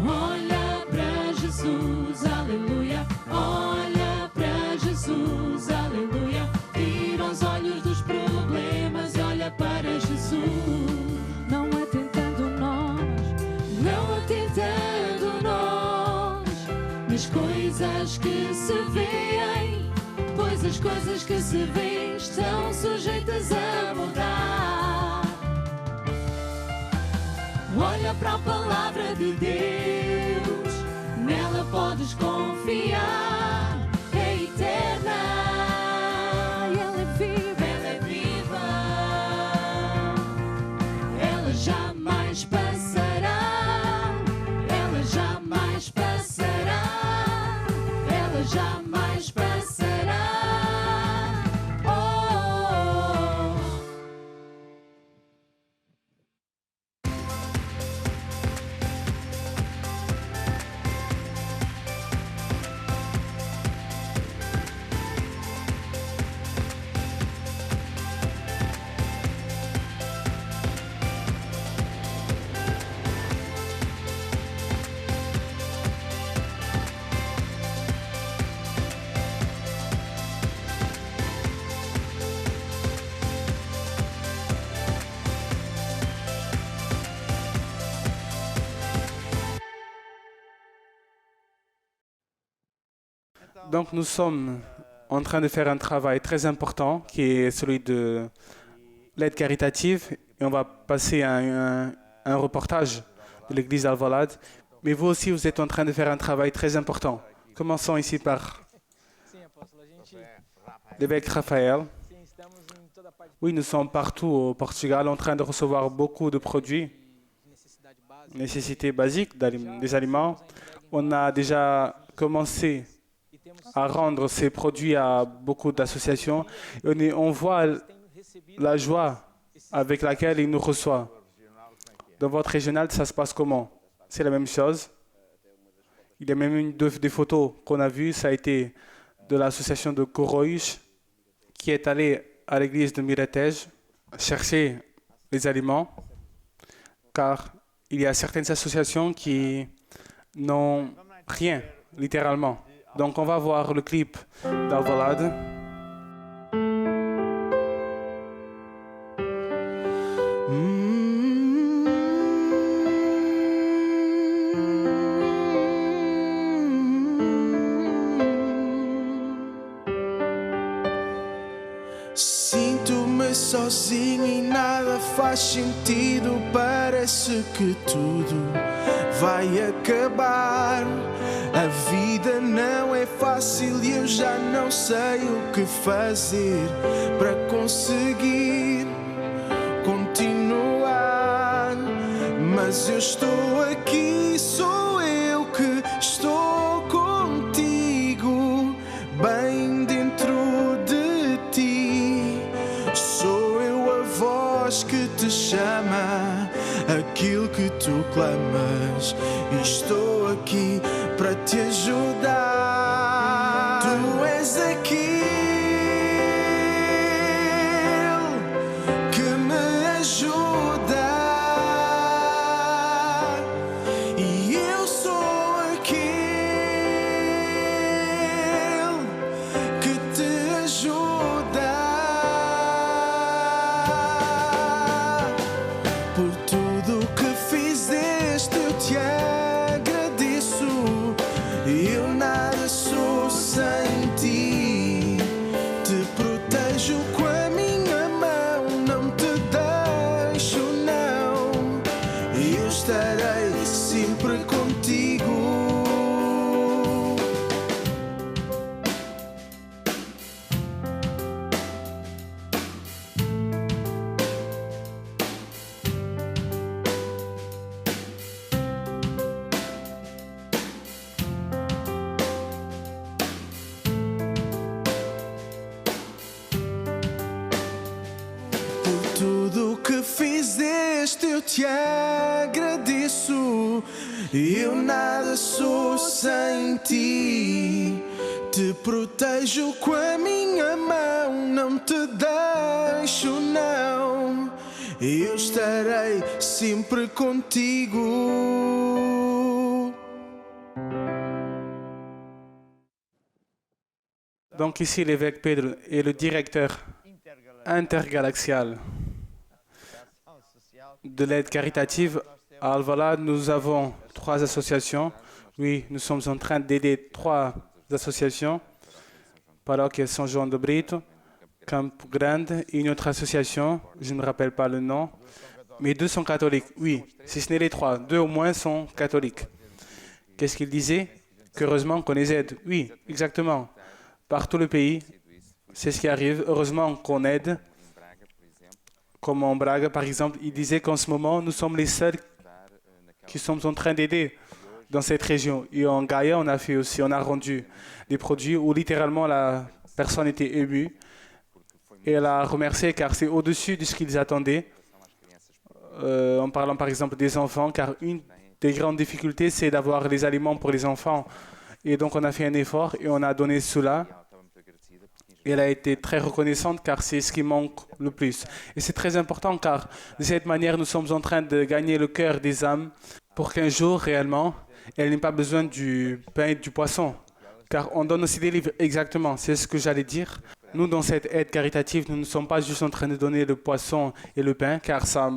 Olha para Jesus, aleluia. Olha para Jesus, aleluia. Tira os olhos dos problemas e olha para Jesus. Não atentando nós, não atentando nós nas coisas que se veem, pois as coisas que se veem estão sujeitas a mudar. Olha para a palavra de Deus, nela podes confiar, é eterna, ela é viva, ela é viva, ela jamais passará, ela jamais passará, ela jamais passará. Oh. Donc nous sommes en train de faire un travail très important qui est celui de l'aide caritative et on va passer à un reportage de l'église d'Alvalade. Mais vous aussi, vous êtes en train de faire un travail très important. Commençons ici par l'évêque Raphaël. Oui, nous sommes partout au Portugal en train de recevoir beaucoup de produits, nécessités basiques, des aliments. On a déjà commencé à rendre ces produits à beaucoup d'associations et on voit la joie avec laquelle ils nous reçoivent. Dans votre régional, ça se passe comment? C'est la même chose. Il y a même des photos qu'on a vues, ça a été de l'association de Coroish qui est allée à l'église de Miratej chercher les aliments, car il y a certaines associations qui n'ont rien, littéralement. Donc on va voir le clip d'Alvalade. Sinto-me só sozinho e nada faz sentido. Parece que tudo vai acabar. A vida não é fácil e eu já não sei o que fazer para conseguir continuar. Mas eu estou aqui, sou eu que estou contigo, bem dentro de ti. Sou eu a voz que te chama, aquilo que tu clamas. E estou aqui para te ajudar. Tu és aquele que me ajuda e eu sou aquele que te ajuda. Por tudo que fizeste eu te agradeço. Eu nada sou sem ti. Te protejo com a minha mão, não te deixo não. Eu estarei sempre contigo. Por tudo que fizeste eu te agradeço. Eu nada sou sem ti. Te protejo com a minha mão, não te deixo não. Eu estarei sempre contigo. Donc ici, l'évêque Pedro est le directeur intergalaxial de l'aide caritative. À Alvalade, nous avons 3 associations. Oui, nous sommes en train d'aider 3 associations. Paróquia São João do Brito, Campo Grande et une autre association, je ne me rappelle pas le nom, mais 2 sont catholiques. Oui, si ce n'est les 3, 2 au moins sont catholiques. Qu'est-ce qu'il disait? Qu'heureusement qu'on les aide. Oui, exactement. Par tout le pays, c'est ce qui arrive. Heureusement qu'on aide. Comme en Braga, par exemple, il disait qu'en ce moment, nous sommes les seuls qui sommes en train d'aider dans cette région. Et en Gaïa, on a fait aussi, on a rendu des produits où littéralement la personne était émue et elle a remercié car c'est au-dessus de ce qu'ils attendaient. En parlant par exemple des enfants, car une des grandes difficultés, c'est d'avoir les aliments pour les enfants. Et donc on a fait un effort et on a donné cela. Et elle a été très reconnaissante car c'est ce qui manque le plus. Et c'est très important car de cette manière, nous sommes en train de gagner le cœur des âmes pour qu'un jour, réellement, elles n'aient pas besoin du pain et du poisson. Car on donne aussi des livres, exactement, c'est ce que j'allais dire. Nous, dans cette aide caritative, nous ne sommes pas juste en train de donner le poisson et le pain car ça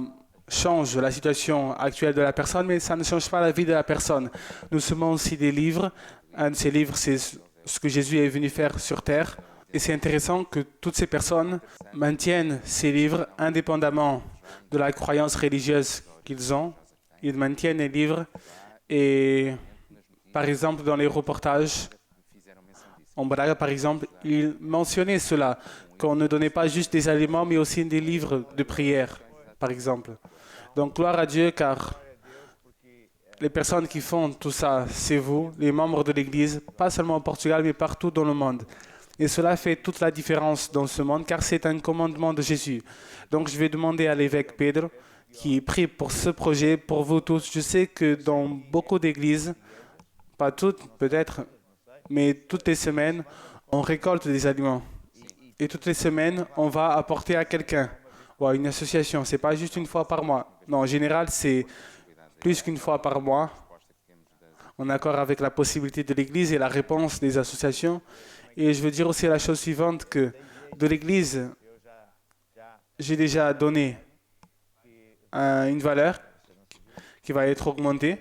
change la situation actuelle de la personne, mais ça ne change pas la vie de la personne. Nous semons aussi des livres. Un de ces livres, c'est ce que Jésus est venu faire sur terre. Et c'est intéressant que toutes ces personnes maintiennent ces livres indépendamment de la croyance religieuse qu'ils ont. Ils maintiennent les livres et, par exemple, dans les reportages, en Braga, par exemple, ils mentionnaient cela, qu'on ne donnait pas juste des aliments, mais aussi des livres de prière, par exemple. Donc, gloire à Dieu, car les personnes qui font tout ça, c'est vous, les membres de l'Église, pas seulement au Portugal, mais partout dans le monde. Et cela fait toute la différence dans ce monde, car c'est un commandement de Jésus. Donc, je vais demander à l'évêque Pedro, qui prie pour ce projet, pour vous tous. Je sais que dans beaucoup d'églises, pas toutes peut-être, mais toutes les semaines, on récolte des aliments. Et toutes les semaines, on va apporter à quelqu'un ou à une association. Ce n'est pas juste une fois par mois. Non, en général, c'est plus qu'une fois par mois, en accord avec la possibilité de l'Église et la réponse des associations. Et je veux dire aussi la chose suivante, que de l'Église, j'ai déjà donné une valeur qui va être augmentée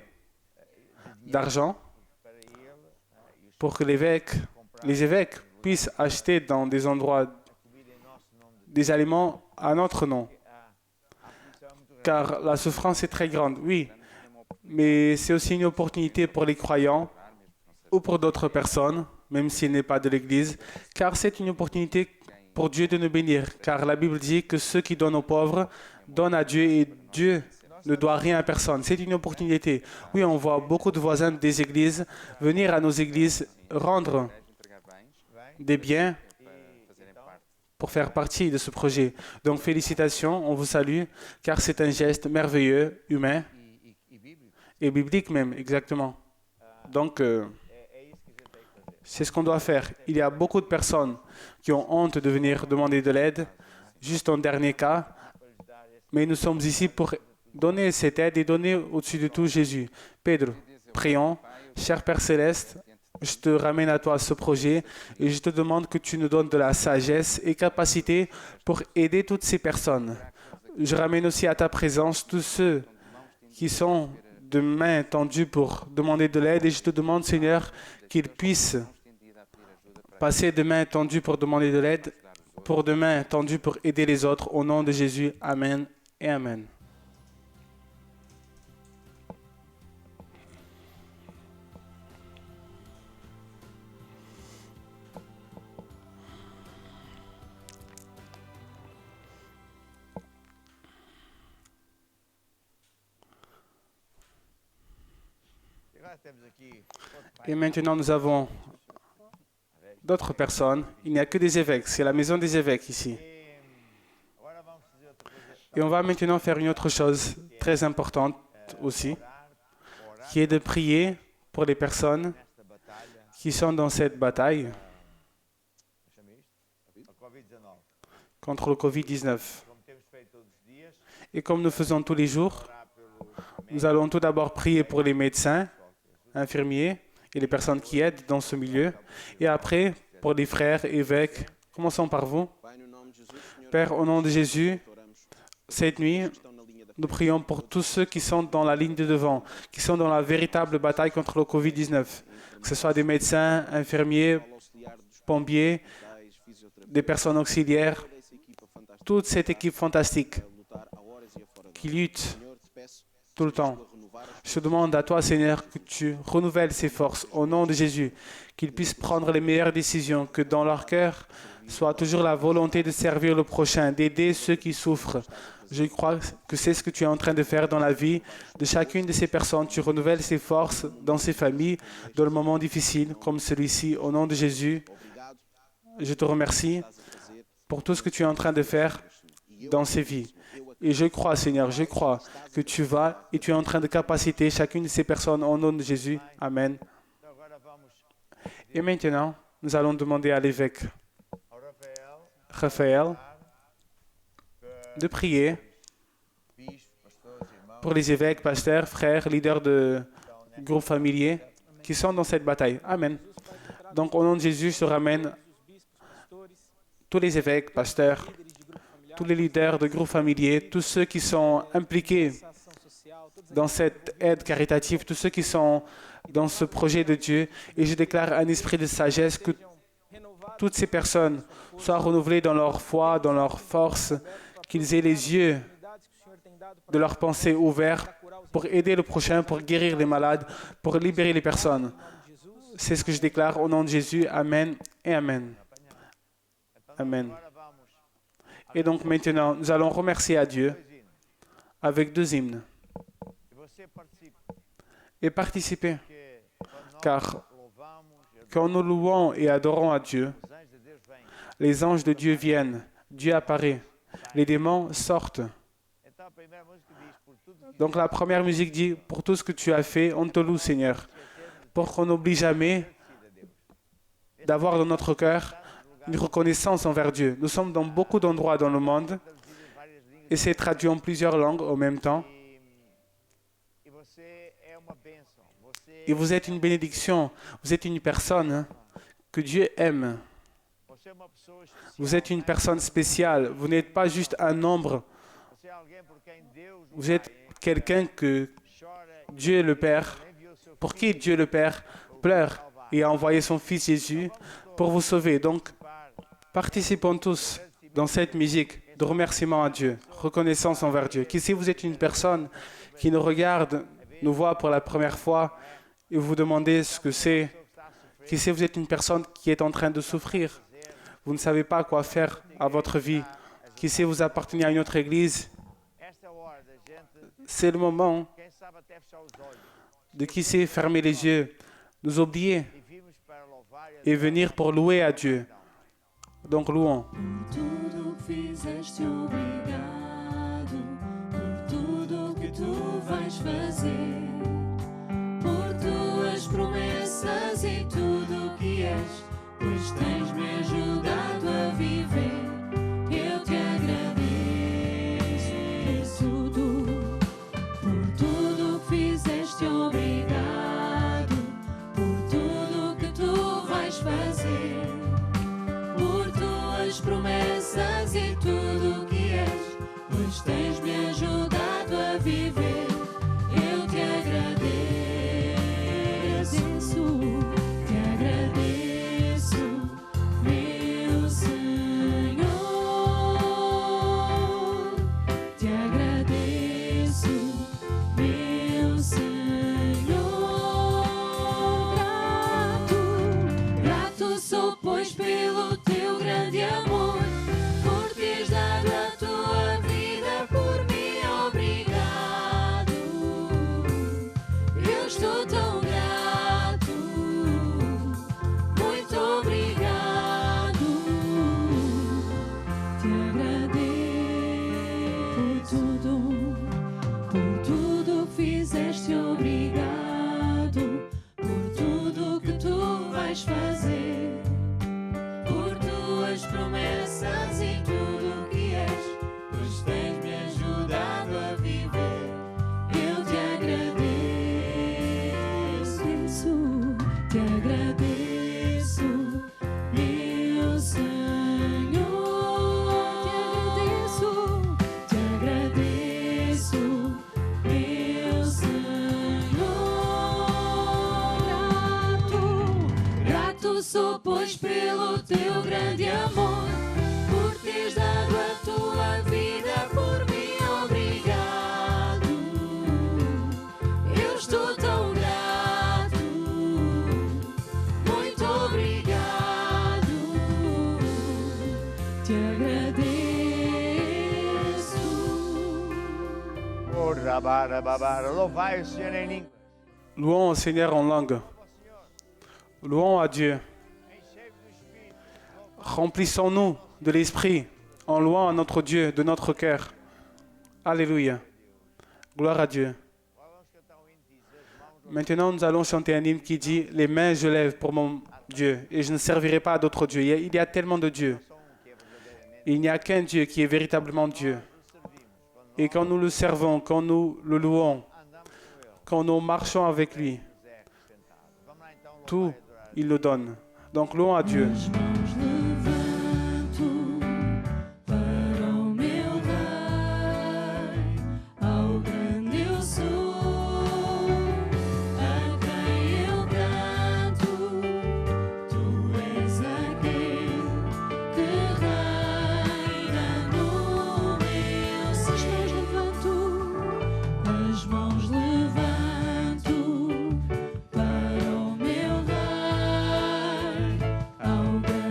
d'argent pour que les évêques puissent acheter dans des endroits des aliments à notre nom. Car la souffrance est très grande, oui, mais c'est aussi une opportunité pour les croyants ou pour d'autres personnes, même s'il n'est pas de l'Église, car c'est une opportunité pour Dieu de nous bénir. Car la Bible dit que ceux qui donnent aux pauvres donnent à Dieu et Dieu ne doit rien à personne. C'est une opportunité. Oui, on voit beaucoup de voisins des églises venir à nos églises rendre des biens pour faire partie de ce projet. Donc félicitations, on vous salue, car c'est un geste merveilleux, humain et biblique même, exactement. Donc, c'est ce qu'on doit faire. Il y a beaucoup de personnes qui ont honte de venir demander de l'aide, juste en dernier cas, mais nous sommes ici pour donner cette aide et donner au-dessus de tout Jésus. Pedro, prions. Cher Père Céleste, je te ramène à toi ce projet et je te demande que tu nous donnes de la sagesse et capacité pour aider toutes ces personnes. Je ramène aussi à ta présence tous ceux qui sont de main tendues pour demander de l'aide et je te demande, Seigneur, qu'ils puissent passer de main tendue pour demander de l'aide, pour de main tendue pour aider les autres. Au nom de Jésus, Amen et Amen. Et maintenant, nous avons d'autres personnes. Il n'y a que des évêques. C'est la maison des évêques ici. Et on va maintenant faire une autre chose très importante aussi, qui est de prier pour les personnes qui sont dans cette bataille contre le Covid-19. Et comme nous faisons tous les jours, nous allons tout d'abord prier pour les médecins, infirmiers et les personnes qui aident dans ce milieu. Et après, pour les frères, évêques, commençons par vous. Père, au nom de Jésus, cette nuit, nous prions pour tous ceux qui sont dans la ligne de devant, qui sont dans la véritable bataille contre le Covid-19. Que ce soit des médecins, infirmiers, pompiers, des personnes auxiliaires, toute cette équipe fantastique qui lutte tout le temps. Je te demande à toi, Seigneur, que tu renouvelles ses forces au nom de Jésus, qu'ils puissent prendre les meilleures décisions, que dans leur cœur soit toujours la volonté de servir le prochain, d'aider ceux qui souffrent. Je crois que c'est ce que tu es en train de faire dans la vie de chacune de ces personnes. Tu renouvelles ses forces dans ces familles, dans le moment difficile comme celui-ci. Au nom de Jésus, je te remercie pour tout ce que tu es en train de faire dans ces vies. Et je crois, Seigneur, je crois que tu vas et tu es en train de capaciter chacune de ces personnes au nom de Jésus. Amen. Et maintenant, nous allons demander à l'évêque Raphaël de prier pour les évêques, pasteurs, frères, leaders de groupes familiers qui sont dans cette bataille. Amen. Donc, au nom de Jésus, je ramène tous les évêques, pasteurs, tous les leaders de groupes familiers, tous ceux qui sont impliqués dans cette aide caritative, tous ceux qui sont dans ce projet de Dieu. Et je déclare un esprit de sagesse, que toutes ces personnes soient renouvelées dans leur foi, dans leur force, qu'ils aient les yeux de leur pensée ouverts pour aider le prochain, pour guérir les malades, pour libérer les personnes. C'est ce que je déclare au nom de Jésus. Amen et Amen. Amen. Et donc maintenant, nous allons remercier à Dieu avec 2 hymnes et participer. Car quand nous louons et adorons à Dieu, les anges de Dieu viennent, Dieu apparaît, les démons sortent. Donc la première musique dit, pour tout ce que tu as fait, on te loue, Seigneur, pour qu'on n'oublie jamais d'avoir dans notre cœur une reconnaissance envers Dieu. Nous sommes dans beaucoup d'endroits dans le monde et c'est traduit en plusieurs langues en même temps. Et vous êtes une bénédiction, vous êtes une personne que Dieu aime. Vous êtes une personne spéciale, vous n'êtes pas juste un nombre. Vous êtes quelqu'un que Dieu le Père, pour qui Dieu le Père pleure et a envoyé son Fils Jésus pour vous sauver. Donc, participons tous dans cette musique de remerciement à Dieu, reconnaissance envers Dieu. Qui si vous êtes une personne qui nous regarde, nous voit pour la première fois et vous demandez ce que c'est. Qui si vous êtes une personne qui est en train de souffrir, vous ne savez pas quoi faire à votre vie. Qui si vous appartenez à une autre église, c'est le moment de qui sait fermer les yeux, nous oublier et venir pour louer à Dieu. Donc louons. Por tudo que fizeste, obrigado. Por tudo que tu vais fazer. Por tuas promessas e tudo que és, pois tens-me ajudado a viver. Eu te agradeço por tudo que fizeste, obrigado. Por tudo que tu vais fazer. Por tuas promessas e tudo que és, pois tens-me ajudado a viver. Eu te agradeço, meu Senhor. Te agradeço, meu Senhor. Grato sou, pois, pelo teu grande amor, por teres dado a tua vida por mim, obrigado. Eu estou tão grato, muito obrigado. Te agradeço por tudo que fizeste, obrigado. Por tudo que tu vais fazer. Por tuas promessas e tudo que és, pois tens-me ajudado a viver. Eu te agradeço, meu Senhor. Te agradeço, meu Senhor. Grato sou, pois, pelo teu grande amor, por teres dado a tua vida por mim, obrigado. Eu estou tão grato, muito obrigado. Te agradeço. Louvai o Senhor em língua. Louons au Seigneur en langue. Louons à Dieu. Remplissons-nous de l'Esprit en louant à notre Dieu de notre cœur. Alléluia. Gloire à Dieu. Maintenant, nous allons chanter un hymne qui dit « Les mains je lève pour mon Dieu et je ne servirai pas à d'autres dieux ». Il y a tellement de dieux. Il n'y a qu'un Dieu qui est véritablement Dieu. Et quand nous le servons, quand nous le louons, quand nous marchons avec lui, tout, il nous donne. Donc louons à Dieu. As mãos levanto para o meu Rei, ao grande eu sou, a quem eu canto. Tu és aquele que reina no meu ser. As mãos levanto para o meu Rei, ao grande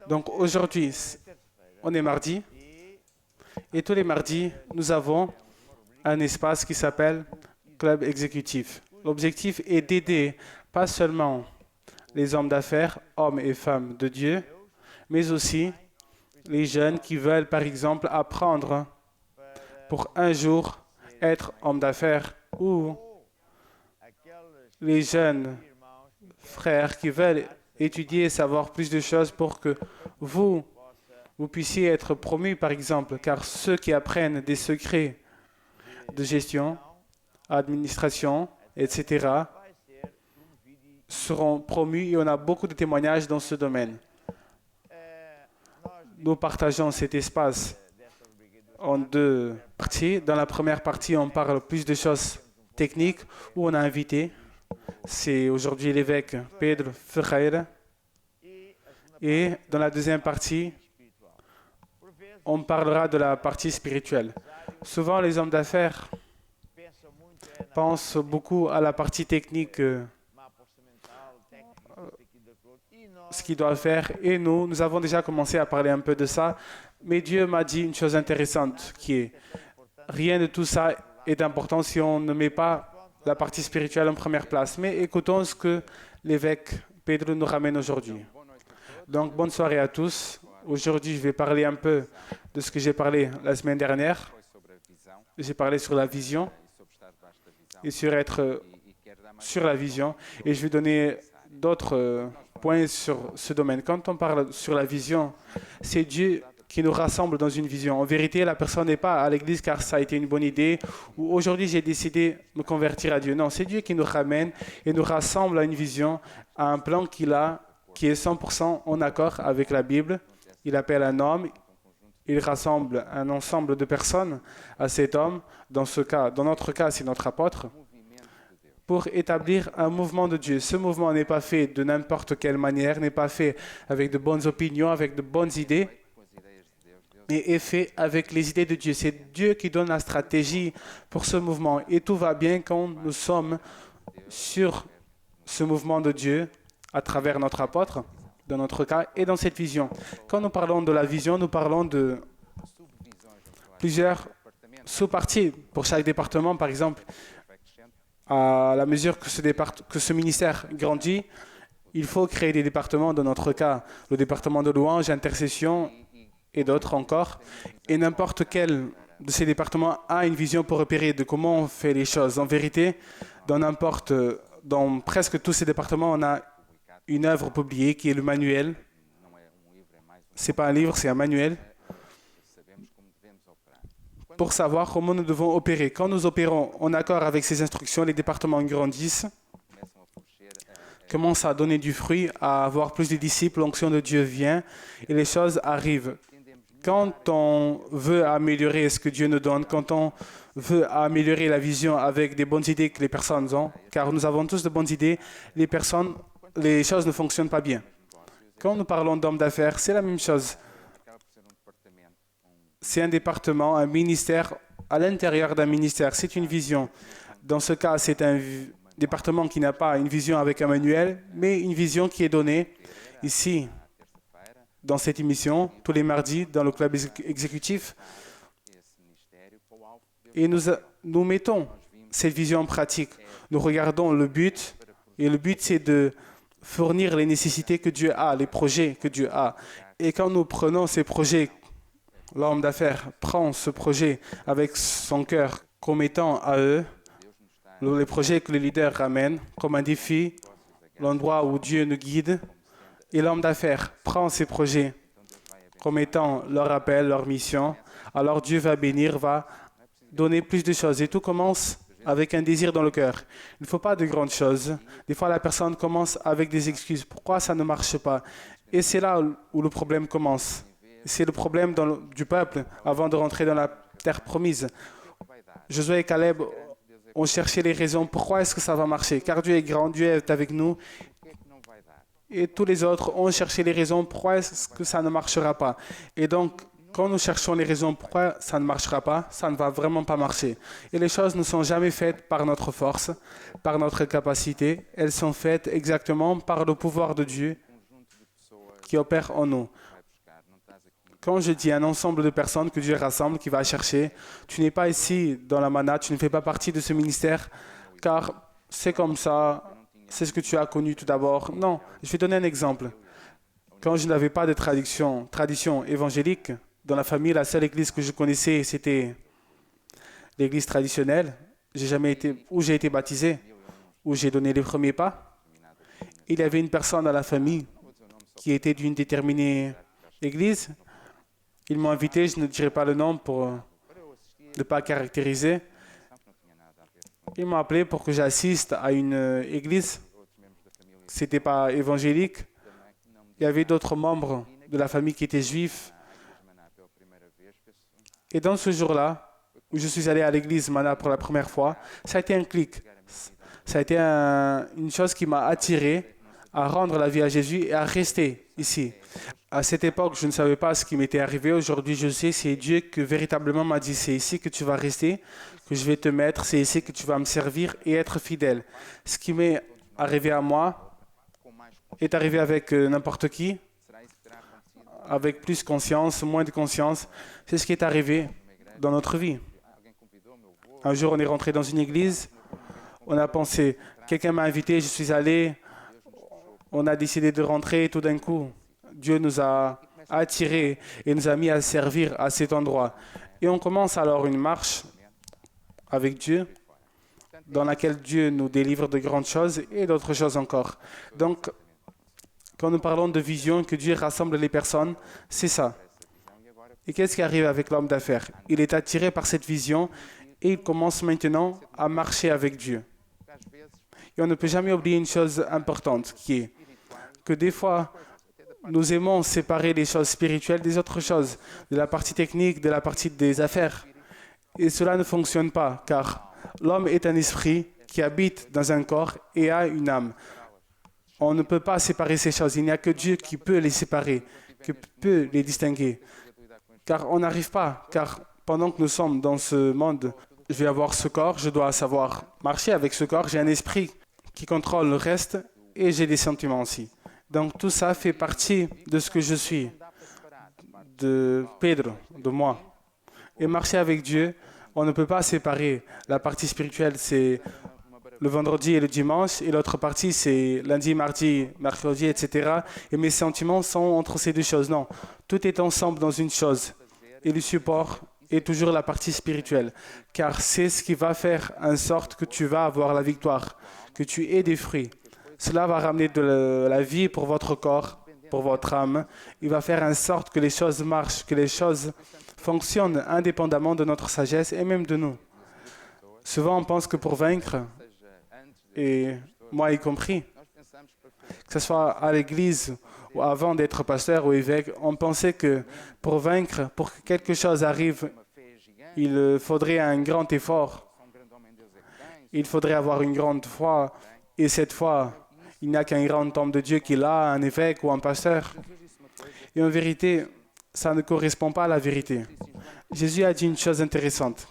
Donc aujourd'hui, on est mardi. Et tous les mardis, nous avons un espace qui s'appelle Club Exécutif. L'objectif est d'aider pas seulement les hommes d'affaires, hommes et femmes de Dieu, mais aussi les jeunes qui veulent, par exemple, apprendre pour un jour être homme d'affaires, ou les jeunes frères qui veulent étudier et savoir plus de choses pour que vous puissiez être promus, par exemple, car ceux qui apprennent des secrets de gestion, administration, etc., seront promus et on a beaucoup de témoignages dans ce domaine. Nous partageons cet espace en deux parties. Dans la première partie, on parle plus de choses techniques où on a invité. C'est aujourd'hui l'évêque Pedro Ferreira. Et dans la deuxième partie, on parlera de la partie spirituelle. Souvent, les hommes d'affaires pensent beaucoup à la partie technique, ce qu'ils doivent faire. Et nous avons déjà commencé à parler un peu de ça. Mais Dieu m'a dit une chose intéressante qui est rien de tout ça est important si on ne met pas la partie spirituelle en première place. Mais écoutons ce que l'évêque Pedro nous ramène aujourd'hui. Donc, bonne soirée à tous. Aujourd'hui, je vais parler un peu de ce que j'ai parlé la semaine dernière. J'ai parlé sur la vision et sur être sur la vision. Et je vais donner d'autres points sur ce domaine. Quand on parle sur la vision, c'est Dieu qui nous rassemble dans une vision. En vérité, la personne n'est pas à l'église car ça a été une bonne idée ou aujourd'hui j'ai décidé de me convertir à Dieu. Non, c'est Dieu qui nous ramène et nous rassemble à une vision, à un plan qu'il a qui est 100% en accord avec la Bible. Il appelle un homme, il rassemble un ensemble de personnes à cet homme, dans notre cas, c'est notre apôtre, pour établir un mouvement de Dieu. Ce mouvement n'est pas fait de n'importe quelle manière, n'est pas fait avec de bonnes opinions, avec de bonnes idées, mais est fait avec les idées de Dieu. C'est Dieu qui donne la stratégie pour ce mouvement. Et tout va bien quand nous sommes sur ce mouvement de Dieu à travers notre apôtre, dans notre cas, et dans cette vision. Quand nous parlons de la vision, nous parlons de plusieurs sous-parties pour chaque département. Par exemple, à la mesure que ce ministère grandit, il faut créer des départements. Dans notre cas, le département de louange, intercession et d'autres encore. Et n'importe quel de ces départements a une vision pour repérer de comment on fait les choses. En vérité, dans presque tous ces départements, on a une œuvre publiée qui est le manuel. Ce n'est pas un livre, c'est un manuel pour savoir comment nous devons opérer. Quand nous opérons en accord avec ces instructions, les départements grandissent, commencent à donner du fruit, à avoir plus de disciples, l'onction de Dieu vient et les choses arrivent. Quand on veut améliorer ce que Dieu nous donne, quand on veut améliorer la vision avec des bonnes idées que les personnes ont, car nous avons tous de bonnes idées, les choses ne fonctionnent pas bien. Quand nous parlons d'hommes d'affaires, c'est la même chose. C'est un département, un ministère à l'intérieur d'un ministère. C'est une vision. Dans ce cas, c'est un département qui n'a pas une vision avec un manuel, mais une vision qui est donnée ici, dans cette émission, tous les mardis, dans le club exécutif. Et nous mettons cette vision en pratique. Nous regardons le but, et le but, c'est de fournir les nécessités que Dieu a, les projets que Dieu a. Et quand nous prenons ces projets, l'homme d'affaires prend ce projet avec son cœur comme étant à eux, les projets que le leader ramène comme un défi, l'endroit où Dieu nous guide, et l'homme d'affaires prend ces projets comme étant leur appel, leur mission, alors Dieu va bénir, va donner plus de choses. Et tout commence avec un désir dans le cœur. Il ne faut pas de grandes choses. Des fois, la personne commence avec des excuses. Pourquoi ça ne marche pas? Et c'est là où le problème commence. C'est le problème du peuple avant de rentrer dans la terre promise. Josué et Caleb ont cherché les raisons. Pourquoi est-ce que ça va marcher? Car Dieu est grand, Dieu est avec nous. Et tous les autres ont cherché les raisons. Pourquoi est-ce que ça ne marchera pas? Et donc, quand nous cherchons les raisons pourquoi ça ne marchera pas, ça ne va vraiment pas marcher. Et les choses ne sont jamais faites par notre force, par notre capacité. Elles sont faites exactement par le pouvoir de Dieu qui opère en nous. Quand je dis un ensemble de personnes que Dieu rassemble, qui va chercher, tu n'es pas ici dans la manade, tu ne fais pas partie de ce ministère, car c'est comme ça, c'est ce que tu as connu tout d'abord. Non, je vais donner un exemple. Quand je n'avais pas de tradition évangélique, dans la famille, la seule église que je connaissais, c'était l'église traditionnelle. Où j'ai été baptisé, où j'ai donné les premiers pas. Il y avait une personne dans la famille qui était d'une déterminée église. Ils m'ont invité, je ne dirai pas le nom pour ne pas caractériser. Ils m'ont appelé pour que j'assiste à une église. Ce n'était pas évangélique. Il y avait d'autres membres de la famille qui étaient juifs. Et dans ce jour-là, où je suis allé à l'église Mana pour la première fois, ça a été un clic. Ça a été une chose qui m'a attiré à rendre la vie à Jésus et à rester ici. À cette époque, je ne savais pas ce qui m'était arrivé. Aujourd'hui, je sais, c'est Dieu qui véritablement m'a dit, c'est ici que tu vas rester, que je vais te mettre, c'est ici que tu vas me servir et être fidèle. Ce qui m'est arrivé à moi est arrivé avec n'importe qui, avec plus conscience, moins de conscience. C'est ce qui est arrivé dans notre vie. Un jour, on est rentré dans une église, on a pensé, quelqu'un m'a invité, je suis allé, on a décidé de rentrer et tout d'un coup, Dieu nous a attirés et nous a mis à servir à cet endroit. Et on commence alors une marche avec Dieu, dans laquelle Dieu nous délivre de grandes choses et d'autres choses encore. Donc, quand nous parlons de vision, que Dieu rassemble les personnes, c'est ça. Et qu'est-ce qui arrive avec l'homme d'affaires? Il est attiré par cette vision et il commence maintenant à marcher avec Dieu. Et on ne peut jamais oublier une chose importante, qui est que des fois, nous aimons séparer les choses spirituelles des autres choses, de la partie technique, de la partie des affaires. Et cela ne fonctionne pas, car l'homme est un esprit qui habite dans un corps et a une âme. On ne peut pas séparer ces choses. Il n'y a que Dieu qui peut les séparer, qui peut les distinguer. Car on n'arrive pas, car pendant que nous sommes dans ce monde, je vais avoir ce corps, je dois savoir marcher avec ce corps, j'ai un esprit qui contrôle le reste et j'ai des sentiments aussi. Donc tout ça fait partie de ce que je suis, de Pedro, de moi. Et marcher avec Dieu, on ne peut pas séparer. La partie spirituelle, c'est le vendredi et le dimanche, et l'autre partie, c'est lundi, mardi, mercredi, etc. Et mes sentiments sont entre ces deux choses. Non, tout est ensemble dans une chose. Et le support est toujours la partie spirituelle, car c'est ce qui va faire en sorte que tu vas avoir la victoire, que tu aies des fruits. Cela va ramener de la vie pour votre corps, pour votre âme. Il va faire en sorte que les choses marchent, que les choses fonctionnent indépendamment de notre sagesse et même de nous. Souvent, on pense que pour vaincre, et moi y compris, que ce soit à l'église ou avant d'être pasteur ou évêque, on pensait que pour vaincre, pour que quelque chose arrive, il faudrait un grand effort. Il faudrait avoir une grande foi. Et cette foi, il n'y a qu'un grand homme de Dieu qui l'a, un évêque ou un pasteur. Et en vérité, ça ne correspond pas à la vérité. Jésus a dit une chose intéressante.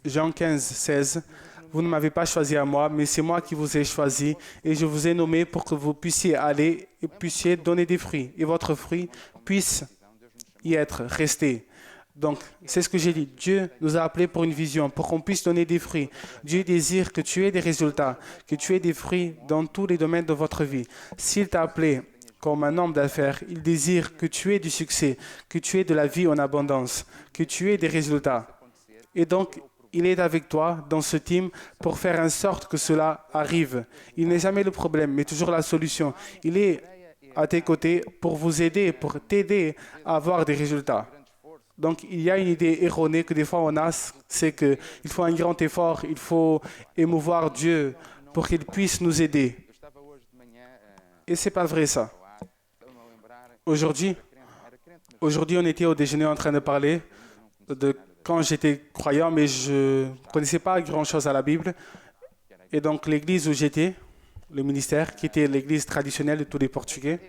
Jean 15, 16. Vous ne m'avez pas choisi à moi, mais c'est moi qui vous ai choisi et je vous ai nommé pour que vous puissiez aller et puissiez donner des fruits. Et votre fruit puisse y être, rester. Donc, c'est ce que j'ai dit. Dieu nous a appelés pour une vision, pour qu'on puisse donner des fruits. Dieu désire que tu aies des résultats, que tu aies des fruits dans tous les domaines de votre vie. S'il t'a appelé comme un homme d'affaires, il désire que tu aies du succès, que tu aies de la vie en abondance, que tu aies des résultats. Et donc, il est avec toi dans ce team pour faire en sorte que cela arrive. Il n'est jamais le problème, mais toujours la solution. Il est à tes côtés pour vous aider, pour t'aider à avoir des résultats. Donc, il y a une idée erronée que des fois on a, c'est qu'il faut un grand effort, il faut émouvoir Dieu pour qu'il puisse nous aider. Et ce n'est pas vrai ça. Aujourd'hui, on était au déjeuner en train de parler de quand j'étais croyant, mais je ne connaissais pas grand-chose à la Bible. Et donc, l'église où j'étais, le ministère, qui était l'église traditionnelle de tous les Portugais,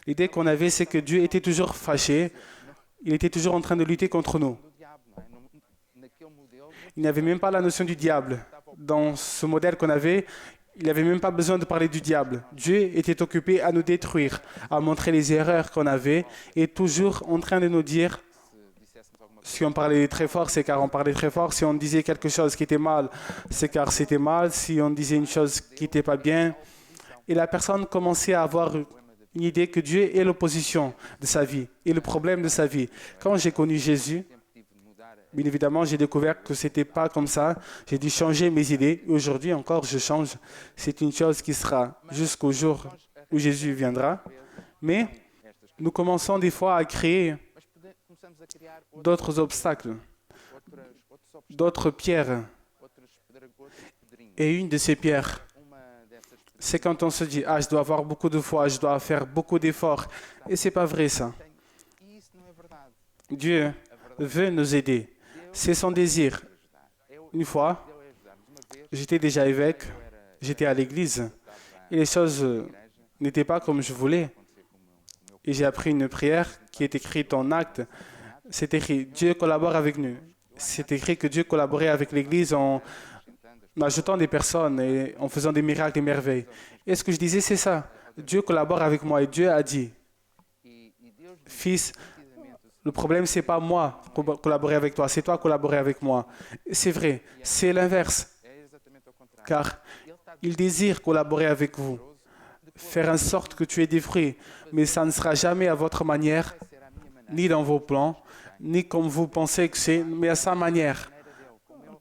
l'idée qu'on avait, c'est que Dieu était toujours fâché, il était toujours en train de lutter contre nous. Il n'y avait même pas la notion du diable. Dans ce modèle qu'on avait, Il n'y avait même pas besoin de parler du diable. Dieu était occupé à nous détruire, à montrer les erreurs qu'on avait et toujours en train de nous dire, si on parlait très fort, c'est car on parlait très fort. Si on disait quelque chose qui était mal, c'est car c'était mal. Si on disait une chose qui n'était pas bien. Et la personne commençait à avoir une idée que Dieu est l'opposition de sa vie et le problème de sa vie. Quand j'ai connu Jésus, bien évidemment, j'ai découvert que ce n'était pas comme ça. J'ai dû changer mes idées. Aujourd'hui encore, je change. C'est une chose qui sera jusqu'au jour où Jésus viendra. Mais nous commençons des fois à créer d'autres obstacles, d'autres pierres. Et une de ces pierres, c'est quand on se dit « Ah, je dois avoir beaucoup de foi, je dois faire beaucoup d'efforts. » Et ce n'est pas vrai ça. Dieu veut nous aider. C'est son désir. Une fois, j'étais déjà évêque, j'étais à l'église, et les choses n'étaient pas comme je voulais. Et j'ai appris une prière qui est écrite en acte. C'est écrit « Dieu collabore avec nous ». C'est écrit que Dieu collaborait avec l'église en ajoutant des personnes et en faisant des miracles et merveilles. Et ce que je disais, c'est ça. Dieu collabore avec moi et Dieu a dit « Fils, le problème, ce n'est pas moi collaborer avec toi, c'est toi collaborer avec moi. » C'est vrai, c'est l'inverse. Car il désire collaborer avec vous, faire en sorte que tu aies des fruits, mais ça ne sera jamais à votre manière, ni dans vos plans, ni comme vous pensez que c'est, mais à sa manière,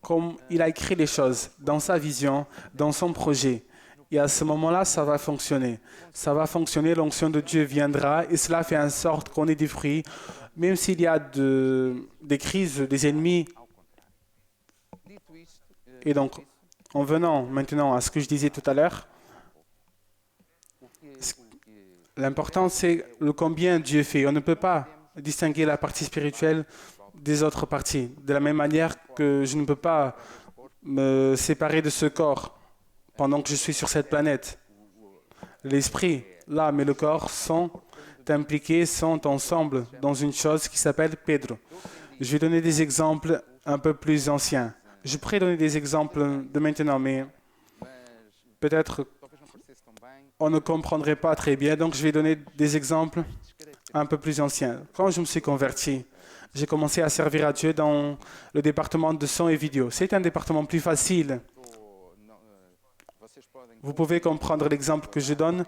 comme il a écrit les choses, dans sa vision, dans son projet. Et à ce moment-là, ça va fonctionner. Ça va fonctionner, l'onction de Dieu viendra et cela fait en sorte qu'on ait des fruits, même s'il y a des crises, des ennemis. Et donc, en venant maintenant à ce que je disais tout à l'heure, l'important c'est le combien Dieu fait. On ne peut pas distinguer la partie spirituelle des autres parties. De la même manière que je ne peux pas me séparer de ce corps pendant que je suis sur cette planète. L'esprit, l'âme et le corps sont impliqués, sont ensemble dans une chose qui s'appelle Pedro. Je vais donner des exemples un peu plus anciens. Je pourrais donner des exemples de maintenant, mais peut-être on ne comprendrait pas très bien, donc je vais donner des exemples un peu plus anciens. Quand je me suis converti, j'ai commencé à servir à Dieu dans le département de son et vidéo. C'est un département plus facile. Vous pouvez comprendre l'exemple que je donne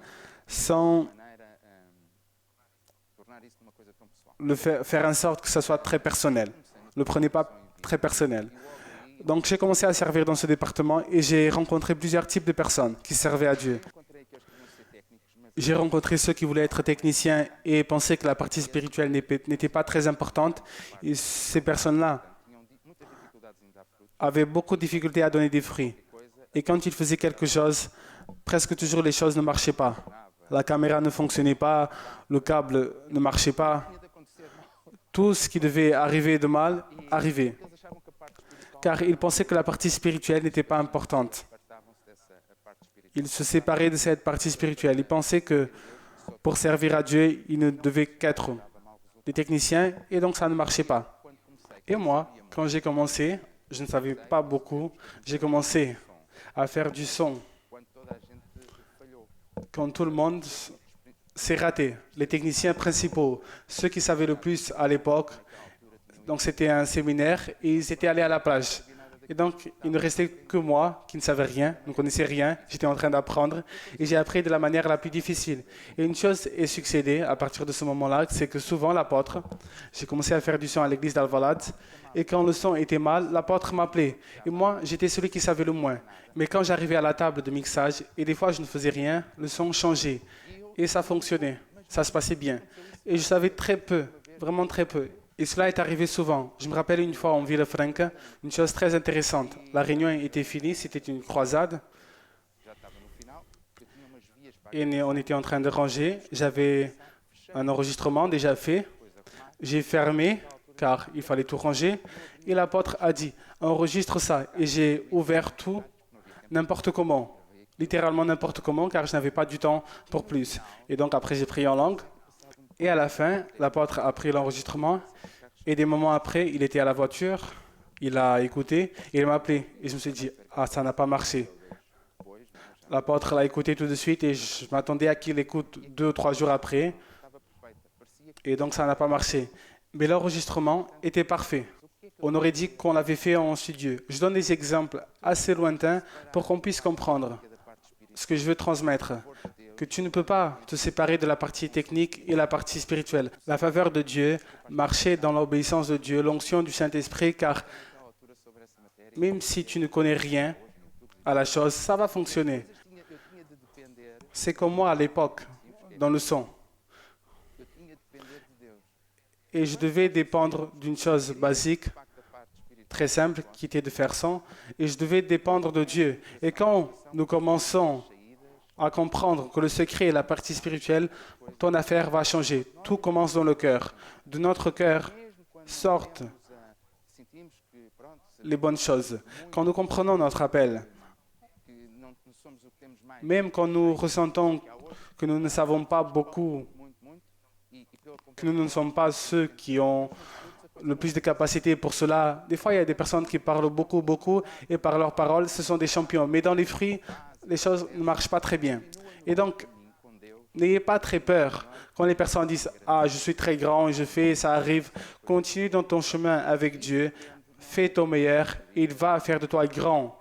sans faire en sorte que ça soit très personnel. Ne le prenez pas très personnel. Donc j'ai commencé à servir dans ce département et j'ai rencontré plusieurs types de personnes qui servaient à Dieu. J'ai rencontré ceux qui voulaient être techniciens et pensaient que la partie spirituelle n'était pas très importante. Et ces personnes-là avaient beaucoup de difficultés à donner des fruits. Et quand ils faisaient quelque chose, presque toujours les choses ne marchaient pas. La caméra ne fonctionnait pas, le câble ne marchait pas. Tout ce qui devait arriver de mal arrivait. Car ils pensaient que la partie spirituelle n'était pas importante. Ils se séparaient de cette partie spirituelle. Ils pensaient que pour servir à Dieu, ils ne devaient qu'être des techniciens et donc ça ne marchait pas. Et moi, quand j'ai commencé, je ne savais pas beaucoup, j'ai commencé à faire du son. Quand tout le monde s'est raté, les techniciens principaux, ceux qui savaient le plus à l'époque, donc c'était un séminaire et ils étaient allés à la plage. Et donc, il ne restait que moi qui ne savais rien, ne connaissais rien. J'étais en train d'apprendre et j'ai appris de la manière la plus difficile. Et une chose est succédée à partir de ce moment-là, c'est que souvent l'apôtre, j'ai commencé à faire du son à l'église d'Alvalade et quand le son était mal, l'apôtre m'appelait. Et moi, j'étais celui qui savait le moins. Mais quand j'arrivais à la table de mixage et des fois je ne faisais rien, le son changeait et ça fonctionnait, ça se passait bien. Et je savais très peu, vraiment très peu. Et cela est arrivé souvent. Je me rappelle une fois en Villafranca, une chose très intéressante. La réunion était finie, c'était une croisade. Et on était en train de ranger. J'avais un enregistrement déjà fait. J'ai fermé, car il fallait tout ranger. Et l'apôtre a dit, enregistre ça. Et j'ai ouvert tout, n'importe comment. Littéralement n'importe comment, car je n'avais pas du temps pour plus. Et donc après, j'ai prié en langue. Et à la fin, l'apôtre a pris l'enregistrement et des moments après, il était à la voiture, il a écouté et il m'a appelé. Et je me suis dit, ah, ça n'a pas marché. L'apôtre l'a écouté tout de suite et je m'attendais à qu'il écoute 2 ou 3 jours après. Et donc ça n'a pas marché. Mais l'enregistrement était parfait. On aurait dit qu'on l'avait fait en studio. Je donne des exemples assez lointains pour qu'on puisse comprendre ce que je veux transmettre. Que tu ne peux pas te séparer de la partie technique et la partie spirituelle. La faveur de Dieu, marcher dans l'obéissance de Dieu, l'onction du Saint-Esprit, car même si tu ne connais rien à la chose, ça va fonctionner. C'est comme moi à l'époque, dans le son. Et je devais dépendre d'une chose basique, très simple, qui était de faire son, et je devais dépendre de Dieu. Et quand nous commençons à comprendre que le secret est la partie spirituelle, ton affaire va changer. Tout commence dans le cœur. De notre cœur sortent les bonnes choses. Quand nous comprenons notre appel, même quand nous ressentons que nous ne savons pas beaucoup, que nous ne sommes pas ceux qui ont le plus de capacité pour cela. Des fois, il y a des personnes qui parlent beaucoup, et par leurs paroles, ce sont des champions. Mais dans les fruits, les choses ne marchent pas très bien. Et donc, n'ayez pas très peur quand les personnes disent « Ah, je suis très grand, je fais, ça arrive ». Continue dans ton chemin avec Dieu, fais ton meilleur, et il va faire de toi grand.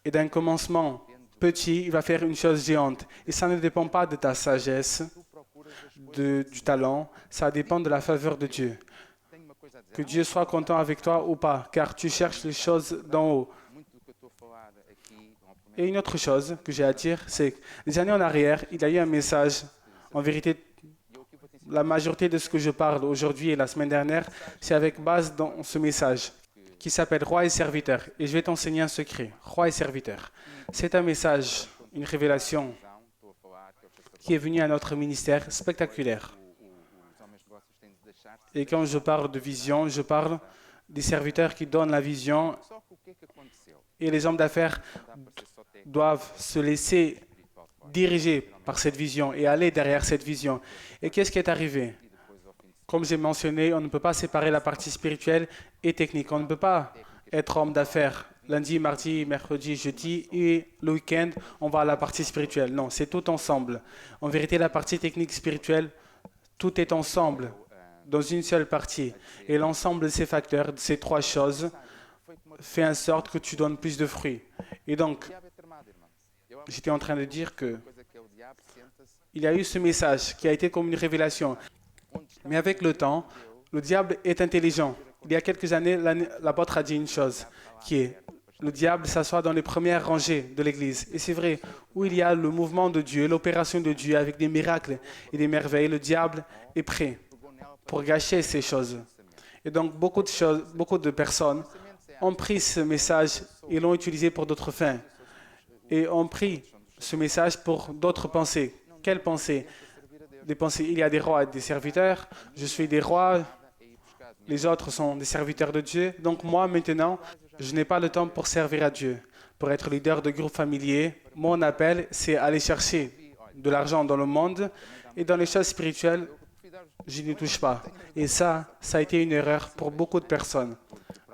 Et d'un commencement petit, il va faire une chose géante. Et ça ne dépend pas de ta sagesse, du talent, ça dépend de la faveur de Dieu. Que Dieu soit content avec toi ou pas, car tu cherches les choses d'en haut. Et une autre chose que j'ai à dire, c'est que des années en arrière, il y a eu un message. En vérité, la majorité de ce que je parle aujourd'hui et la semaine dernière, c'est avec base dans ce message qui s'appelle Roi et Serviteur. Et je vais t'enseigner un secret. Roi et Serviteur. C'est un message, une révélation qui est venue à notre ministère spectaculaire. Et quand je parle de vision, je parle des serviteurs qui donnent la vision et les hommes d'affaires doivent se laisser diriger par cette vision et aller derrière cette vision. Et qu'est-ce qui est arrivé? Comme j'ai mentionné, on ne peut pas séparer la partie spirituelle et technique. On ne peut pas être homme d'affaires lundi, mardi, mercredi, jeudi et le week-end, on va à la partie spirituelle. Non, c'est tout ensemble. En vérité, la partie technique spirituelle, tout est ensemble dans une seule partie. Et l'ensemble de ces facteurs, de ces 3 choses, fait en sorte que tu donnes plus de fruits. Et donc, j'étais en train de dire que il y a eu ce message qui a été comme une révélation. Mais avec le temps, le diable est intelligent. Il y a quelques années, l'apôtre a dit une chose, qui est le diable s'assoit dans les premières rangées de l'Église. Et c'est vrai, où il y a le mouvement de Dieu, l'opération de Dieu avec des miracles et des merveilles, le diable est prêt pour gâcher ces choses. Et donc, beaucoup de personnes ont pris ce message et l'ont utilisé pour d'autres fins. Et ont pris ce message pour d'autres pensées. Quelles pensées? Des pensées, il y a des rois et des serviteurs, je suis des rois, les autres sont des serviteurs de Dieu. Donc moi, maintenant, je n'ai pas le temps pour servir à Dieu, pour être leader de groupe familier. Mon appel, c'est aller chercher de l'argent dans le monde et dans les choses spirituelles, je n'y touche pas. Et ça a été une erreur pour beaucoup de personnes.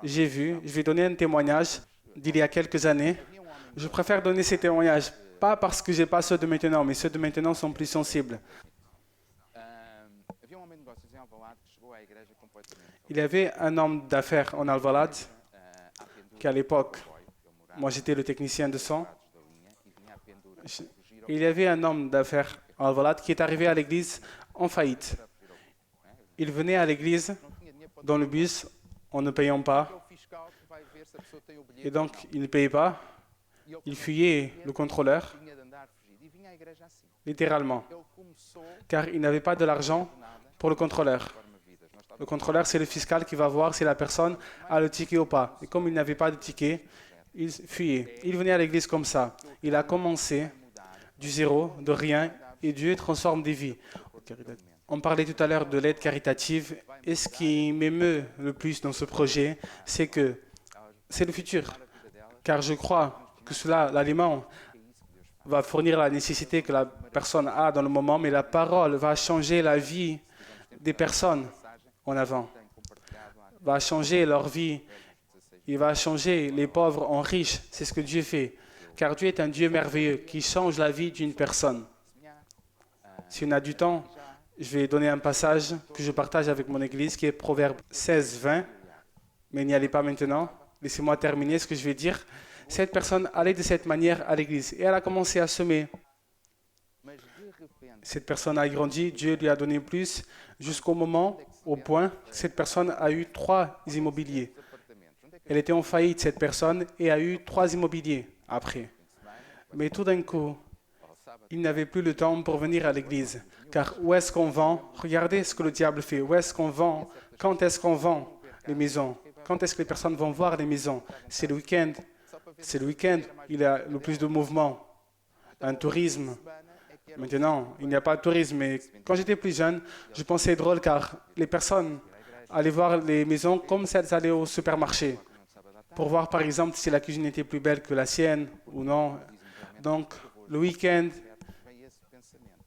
J'ai vu, je vais donner un témoignage d'il y a quelques années. Je préfère donner ces témoignages, pas parce que je n'ai pas ceux de maintenant, mais ceux de maintenant sont plus sensibles. Il y avait un homme d'affaires en Alvalade, qui à l'époque, moi j'étais le technicien de son. Il y avait un homme d'affaires en Alvalade qui est arrivé à l'église en faillite. Il venait à l'église dans le bus en ne payant pas. Et donc, il ne payait pas. Il fuyait le contrôleur, littéralement, car il n'avait pas de l'argent pour le contrôleur. Le contrôleur, c'est le fiscal qui va voir si la personne a le ticket ou pas. Et comme il n'avait pas de ticket, il fuyait. Il venait à l'église comme ça. Il a commencé du zéro, de rien, et Dieu transforme des vies. On parlait tout à l'heure de l'aide caritative. Et ce qui m'émeut le plus dans ce projet, c'est que c'est le futur. Car je crois que cela, l'aliment, va fournir la nécessité que la personne a dans le moment, mais la parole va changer la vie des personnes en avant, va changer leur vie, il va changer les pauvres en riches. C'est ce que Dieu fait. car Dieu est un Dieu merveilleux qui change la vie d'une personne. Si on a du temps, je vais donner un passage que je partage avec mon église qui est Proverbe 16, 20, mais n'y allez pas maintenant. Laissez-moi terminer ce que je vais dire. Cette personne allait de cette manière à l'église et elle a commencé à semer. Cette personne a grandi, Dieu lui a donné plus, jusqu'au moment, au point, que cette personne a eu 3 immobiliers. Elle était en faillite, cette personne, et a eu 3 immobiliers après. Mais tout d'un coup, il n'avait plus le temps pour venir à l'église. Car où est-ce qu'on vend? Regardez ce que le diable fait. Où est-ce qu'on vend? Quand est-ce qu'on vend les maisons? Quand est-ce que les personnes vont voir les maisons? C'est le week-end. C'est le week-end. Il y a le plus de mouvement. Un tourisme. Maintenant, il n'y a pas de tourisme. Mais quand j'étais plus jeune, je pensais drôle car les personnes allaient voir les maisons comme si elles allaient au supermarché. Pour voir par exemple si la cuisine était plus belle que la sienne ou non. Donc, le week-end,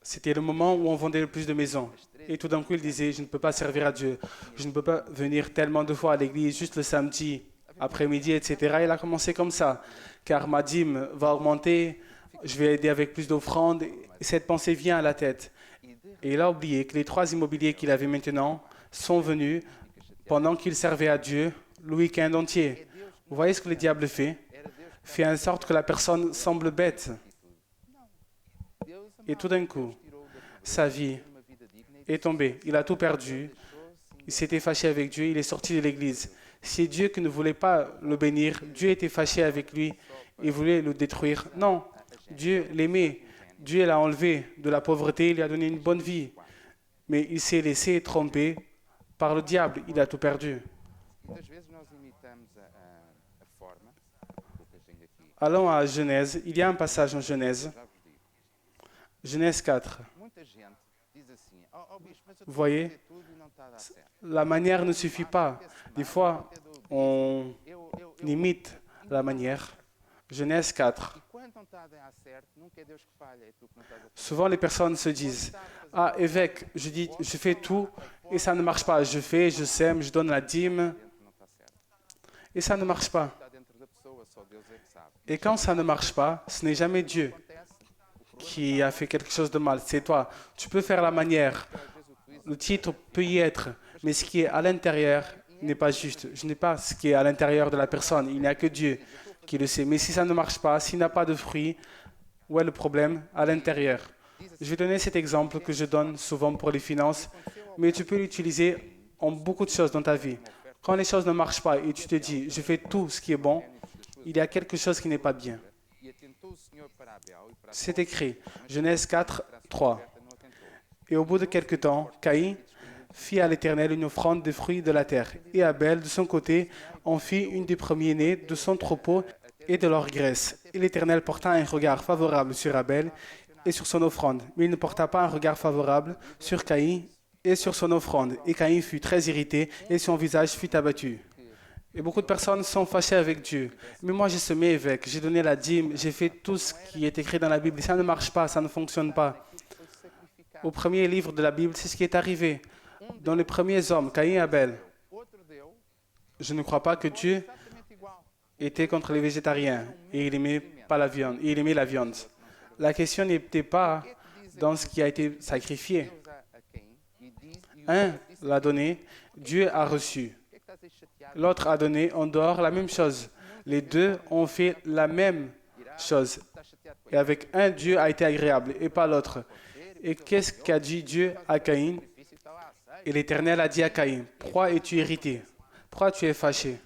c'était le moment où on vendait le plus de maisons. Et tout d'un coup, il disait, je ne peux pas servir à Dieu. Je ne peux pas venir tellement de fois à l'église, juste le samedi, après-midi, etc. Il a commencé comme ça, car ma dîme va augmenter, je vais aider avec plus d'offrandes. Et cette pensée vient à la tête. Et il a oublié que les 3 immobiliers qu'il avait maintenant sont venus pendant qu'il servait à Dieu le week-end entier. Vous voyez ce que le diable fait? Fait en sorte que la personne semble bête. Et tout d'un coup, sa vie est tombée. Il a tout perdu. Il s'était fâché avec Dieu. Il est sorti de l'église. C'est Dieu qui ne voulait pas le bénir. Dieu était fâché avec lui et voulait le détruire. Non, Dieu l'aimait. Dieu l'a enlevé de la pauvreté. Il lui a donné une bonne vie. Mais il s'est laissé tromper par le diable. Il a tout perdu. Allons à Genèse. Il y a un passage en Genèse. Genèse 4. Vous voyez, la manière ne suffit pas. Des fois, on imite la manière. Genèse 4. Souvent, les personnes se disent, « Ah, évêque, je fais tout et ça ne marche pas. Je fais, je sème, je donne la dîme et ça ne marche pas. » Et quand ça ne marche pas, ce n'est jamais Dieu qui a fait quelque chose de mal, c'est toi. Tu peux faire la manière, le titre peut y être, mais ce qui est à l'intérieur n'est pas juste. Je n'ai pas ce qui est à l'intérieur de la personne, il n'y a que Dieu qui le sait. Mais si ça ne marche pas, s'il n'a pas de fruit, où est le problème? À l'intérieur. Je vais donner cet exemple que je donne souvent pour les finances, mais tu peux l'utiliser en beaucoup de choses dans ta vie. Quand les choses ne marchent pas et tu te dis, je fais tout ce qui est bon, il y a quelque chose qui n'est pas bien. C'est écrit, Genèse 4, 3. Et au bout de quelque temps, Caïn fit à l'Éternel une offrande des fruits de la terre. Et Abel, de son côté, en fit une des premiers-nés de son troupeau et de leur graisse. Et l'Éternel porta un regard favorable sur Abel et sur son offrande. Mais il ne porta pas un regard favorable sur Caïn et sur son offrande. Et Caïn fut très irrité et son visage fut abattu. Et beaucoup de personnes sont fâchées avec Dieu. Mais moi, j'ai semé évêque, j'ai donné la dîme, j'ai fait tout ce qui est écrit dans la Bible. Ça ne marche pas, ça ne fonctionne pas. Au premier livre de la Bible, c'est ce qui est arrivé. Dans les premiers hommes, Caïn et Abel, je ne crois pas que Dieu était contre les végétariens et il n'aimait pas la viande. Il aimait la viande. La question n'était pas dans ce qui a été sacrifié. Un l'a donné, Dieu a reçu. L'autre a donné en dehors la même chose. Les deux ont fait la même chose. Et avec un, Dieu a été agréable et pas l'autre. Et qu'est-ce qu'a dit Dieu à Caïn? Et l'Éternel a dit à Caïn, pourquoi es-tu irrité? Pourquoi tu es fâché?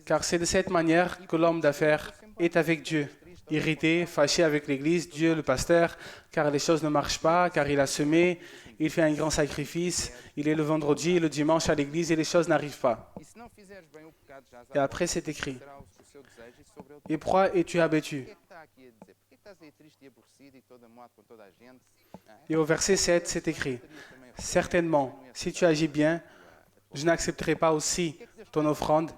Car c'est de cette manière que l'homme d'affaires est avec Dieu. Irrité, fâché avec l'Église, Dieu, le pasteur, car les choses ne marchent pas, car il a semé, il fait un grand sacrifice, il est le vendredi et le dimanche à l'Église et les choses n'arrivent pas. Et après c'est écrit, et pourquoi es-tu abattu? Et au verset 7, c'est écrit, certainement, si tu agis bien, je n'accepterai pas aussi ton offrande.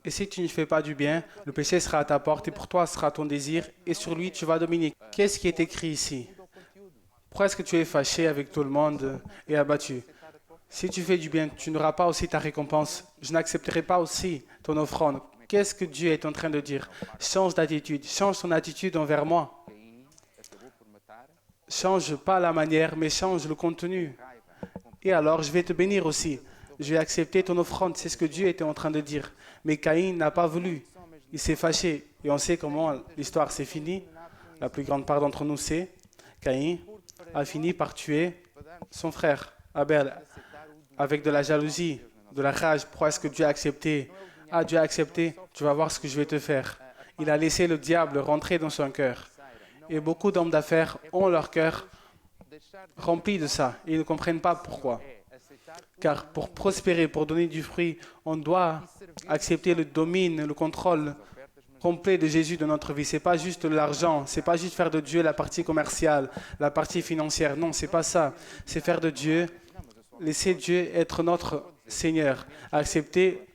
Et si tu ne fais pas du bien, le péché sera à ta porte et pour toi sera ton désir et sur lui tu vas dominer. Qu'est-ce qui est écrit ici? Pourquoi est-ce que tu es fâché avec tout le monde et abattu? Si tu fais du bien, tu n'auras pas aussi ta récompense. Je n'accepterai pas aussi ton offrande. Qu'est-ce que Dieu est en train de dire? Change d'attitude, change ton attitude envers moi. Change pas la manière, mais change le contenu. Et alors, je vais te bénir aussi. Je vais accepter ton offrande. C'est ce que Dieu était en train de dire. Mais Caïn n'a pas voulu. Il s'est fâché. Et on sait comment l'histoire s'est finie. La plus grande part d'entre nous sait. Caïn a fini par tuer son frère, Abel, avec de la jalousie, de la rage. Pourquoi est-ce que Dieu a accepté? Ah, Dieu a accepté, tu vas voir ce que je vais te faire. Il a laissé le diable rentrer dans son cœur. Et beaucoup d'hommes d'affaires ont leur cœur rempli de ça. Et ils ne comprennent pas pourquoi. Car pour prospérer, pour donner du fruit, on doit accepter le domaine, le contrôle complet de Jésus dans notre vie. Ce n'est pas juste l'argent, ce n'est pas juste faire de Dieu la partie commerciale, la partie financière. Non, ce n'est pas ça. C'est faire de Dieu, laisser Dieu être notre Seigneur, accepter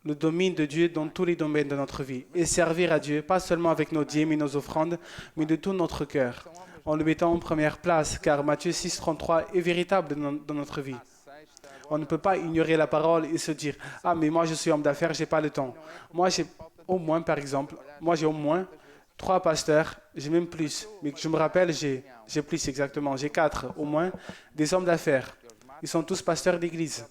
le domaine de Dieu dans tous les domaines de notre vie et servir à Dieu, pas seulement avec nos dîmes et nos offrandes, mais de tout notre cœur, en le mettant en première place, car Matthieu 6,33 est véritable dans notre vie. On ne peut pas ignorer la parole et se dire « Ah, mais moi je suis homme d'affaires, je n'ai pas le temps. » Moi j'ai au moins, par exemple, moi j'ai au moins 3 pasteurs, j'ai même plus, mais je me rappelle, j'ai plus exactement, j'ai 4 au moins, des hommes d'affaires. Ils sont tous pasteurs d'église.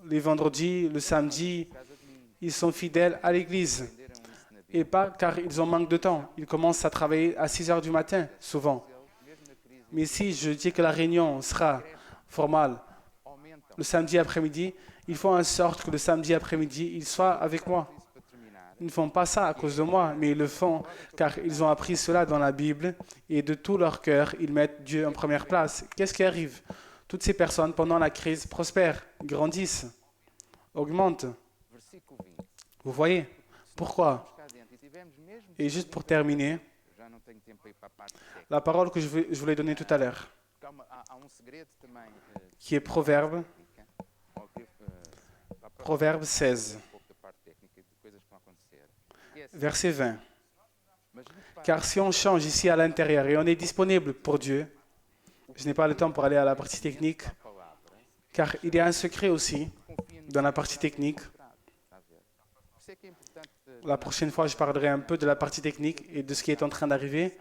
Les vendredis, le samedi, ils sont fidèles à l'église. Et pas car ils ont manque de temps. Ils commencent à travailler à 6 heures du matin, souvent. Mais si je dis que la réunion sera formale le samedi après-midi, ils font en sorte que le samedi après-midi, ils soient avec moi. Ils ne font pas ça à cause de moi, mais ils le font car ils ont appris cela dans la Bible et de tout leur cœur, ils mettent Dieu en première place. Qu'est-ce qui arrive? Toutes ces personnes, pendant la crise, prospèrent, grandissent, augmentent. Vous voyez? Pourquoi? Et juste pour terminer, la parole que je voulais donner tout à l'heure, qui est Proverbe 16, verset 20. Car si on change ici à l'intérieur et on est disponible pour Dieu, je n'ai pas le temps pour aller à la partie technique, car il y a un secret aussi dans la partie technique. La prochaine fois, je parlerai un peu de la partie technique et de ce qui est en train d'arriver.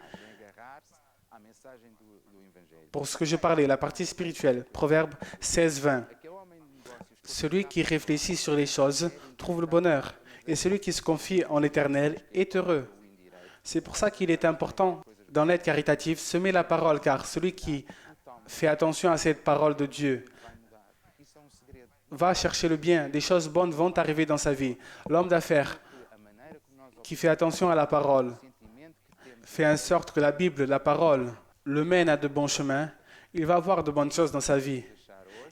Pour ce que je parlais, la partie spirituelle, Proverbe 16, 20. Celui qui réfléchit sur les choses trouve le bonheur, et celui qui se confie en l'Éternel est heureux. C'est pour ça qu'il est important, dans l'aide caritative, semer la parole, car celui qui fait attention à cette parole de Dieu va chercher le bien. Des choses bonnes vont arriver dans sa vie. L'homme d'affaires qui fait attention à la parole fait en sorte que la Bible, la parole, le mène à de bons chemins. Il va avoir de bonnes choses dans sa vie.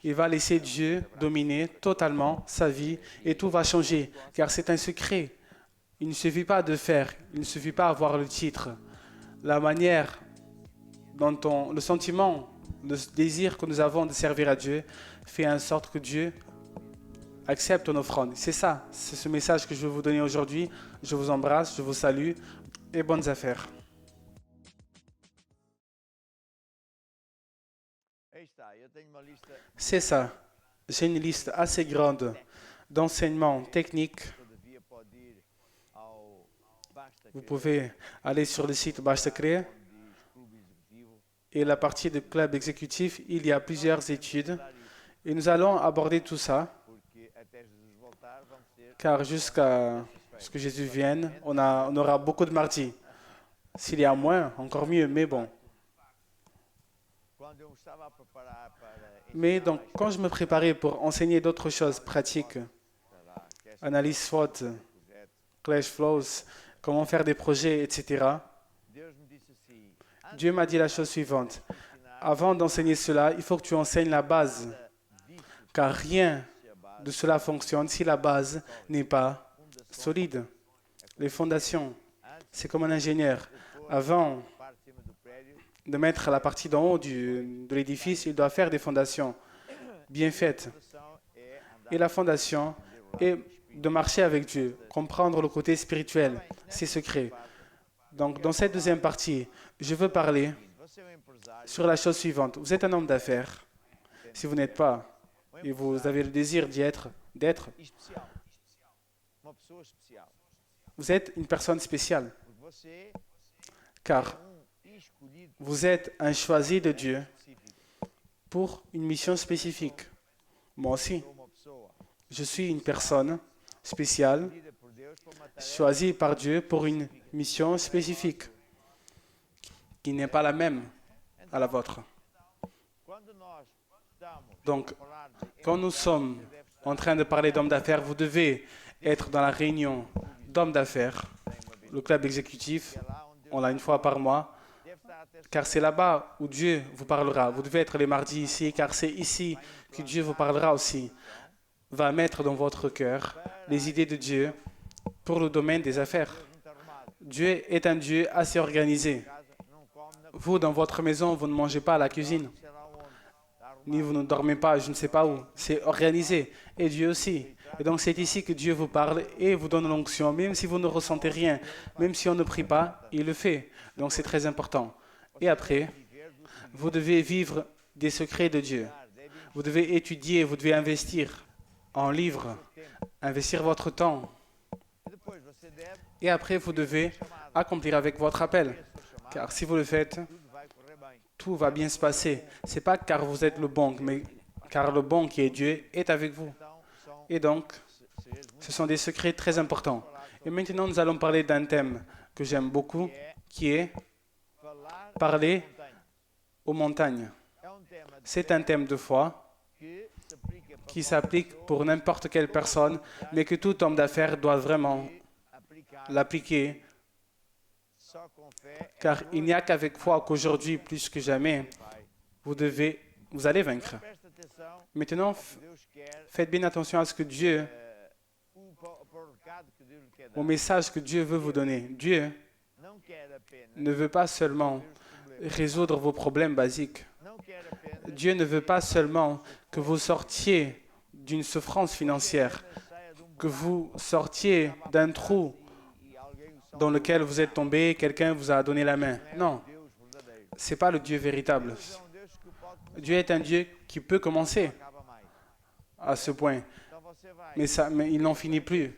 Il va laisser Dieu dominer totalement sa vie et tout va changer, car c'est un secret. Il ne suffit pas de faire, il ne suffit pas d'avoir le titre. La manière dont le sentiment, le désir que nous avons de servir à Dieu fait en sorte que Dieu accepte ton offrande. C'est ça, c'est ce message que je veux vous donner aujourd'hui. Je vous embrasse, je vous salue et bonnes affaires. C'est ça. J'ai une liste assez grande d'enseignements techniques. Vous pouvez aller sur le site Basta Crer et la partie de club exécutif, il y a plusieurs études et nous allons aborder tout ça car jusqu'à ce que Jésus vienne, on aura beaucoup de mardis. S'il y a moins, encore mieux, mais bon. Mais donc, quand je me préparais pour enseigner d'autres choses pratiques, analyse SWOT, cash flows, comment faire des projets, etc., Dieu m'a dit la chose suivante. Avant d'enseigner cela, il faut que tu enseignes la base, car rien de cela fonctionne si la base n'est pas solide. Les fondations, c'est comme un ingénieur. Avant de mettre la partie d'en haut de l'édifice, il doit faire des fondations bien faites. Et la fondation est de marcher avec Dieu, comprendre le côté spirituel, ses secrets. Donc, dans cette deuxième partie, je veux parler sur la chose suivante. Vous êtes un homme d'affaires. Si vous n'êtes pas, et vous avez le désir d'être, uma pessoa especial. Vous êtes une personne spéciale, Porque você car é escolhido vous êtes un choisi de Dieu específico. pour une mission spécifique. Moi aussi, Sou uma pessoa je suis une personne spéciale, escolhida por Deus para uma tarefa. choisie par Dieu pour une mission spécifique, qui n'est pas la même à la vôtre. Quando nós estamos Donc, a falar de quand nous sommes en train de parler d'hommes d'affaires, vous devez être dans la réunion d'hommes d'affaires, le club exécutif, é lá onde Deus on l'a une fois par mois, deve estar a ter car c'est là-bas où Dieu vous parlera. Vous devez être les mardis ici, car c'est ici que Dieu vous parlera aussi. Va mettre dans votre cœur les idées de Dieu pour le domaine des affaires. muito arrumado. Dieu est un Dieu assez organisé. Casa não come na Vous, dans votre maison, vous ne mangez pas à la cuisine, sei lá onde. Está arrumado. ni vous ne dormez pas, je ne sais pas où. C'est organisé. Et Dieu aussi. Et donc c'est ici que Dieu vous parle et vous donne l'onction. Même si vous ne ressentez rien, même si on ne prie pas, il le fait. Donc c'est très important. Et après, vous devez vivre des secrets de Dieu. Vous devez étudier, vous devez investir en livres, investir votre temps. E depois você deve Et après, vous devez accomplir avec votre appel. Car si vous le faites, tudo vai correr bem. tout va bien se passer. Ce n'est pas car vous êtes le bon, mais car le bon qui est Dieu est avec vous. Então são Et donc, segredos muito ce sont des secrets très importants. Et maintenant, nous allons parler d'un thème que j'aime beaucoup, qui est falar parler montanha. aux montagnes. É tema de C'est un thème de foi que se aplica para qui s'applique pour n'importe quelle personne, mais que tout homme d'affaires doit vraiment aplicar l'appliquer, só com fé. car il n'y a qu'avec foi qu'aujourd'hui, plus que jamais, vous allez vaincre. Presta atenção, Maintenant, Deus quer faites bien attention à ce que Dieu, para o recado que Deus lhe quer au dar. message que Dieu veut vous donner. Dieu Não quer apenas ne veut pas seulement résoudre vos problèmes basiques. não quer apenas Dieu ne veut pas seulement que vous sortiez d'une souffrance financière, saia de que vous sortiez d'un trou e alguém o dans lequel vous êtes tombé, quelqu'un vous a donné la main. Non, Deus verdadeiro. ce n'est pas le Dieu véritable. É um Deus que pode Dieu est un Dieu qui peut commencer acaba mais. à ce point, Então você vai mais il n'en finit plus.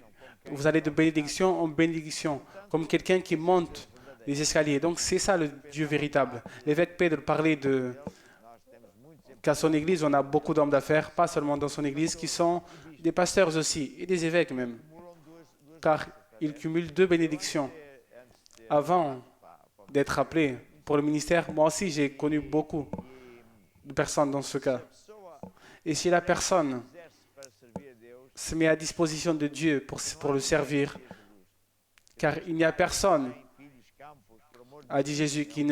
Vous allez de bénédiction en bénédiction, comme quelqu'un qui monte les escaliers. Donc c'est ça le Dieu véritable. L'évêque Pedro parlait de nós temos muitos qu'à son église, on a beaucoup d'hommes d'affaires, pas seulement dans son église, qui sont des pasteurs aussi, et des évêques même, acumulam duas car ils cumulent deux bénédictions. Avant d'être appelé pour le ministère, moi aussi j'ai connu beaucoup de personnes dans ce cas. pessoa Et si la personne exerce para servir a Deus, se met à disposition de Dieu pour le servir, car il n'y a personne, filhos, campos, por amor de a dit Jésus, qui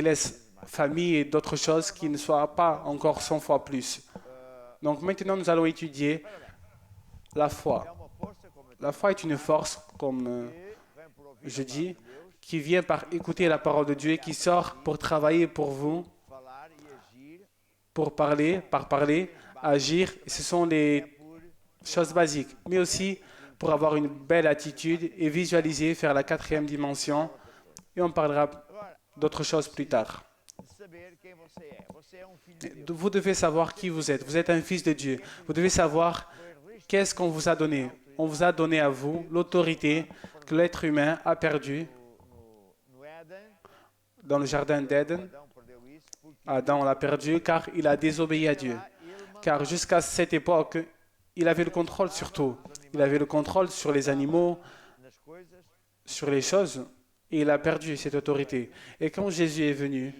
laisse famille et d'autres choses qui ne soient pas encore 100 fois plus. Donc maintenant, nous allons étudier la foi. é uma força como La foi est une force, comme vem por ouvir je dis, qui vient par écouter la parole de Dieu, qui sort pour travailler pour vous, falar e agir pour parler, par parler, agir. Et ce sont les por choses basiques, mais aussi pour avoir une belle attitude et visualiser, faire la 4e dimension. Et on parlera d'autres choses plus tard. de saber quem você é. Você é filho de Deus. Vous devez savoir qui vous êtes. Vous êtes un fils de Dieu. Vous devez savoir qu'est-ce qu'on vous a donné. On vous a donné à vous l'autorité que l'être humain a perdue No Éden, dans le jardin d'Éden. Adão perdeu isso porque Adam l'a perdu car il a désobéi à Dieu. Car jusqu'à cette époque, il avait le contrôle sur tout. Il avait le contrôle sur les animaux, nas coisas sur les choses, et il a perdu cette autorité. Et quand Jésus est venu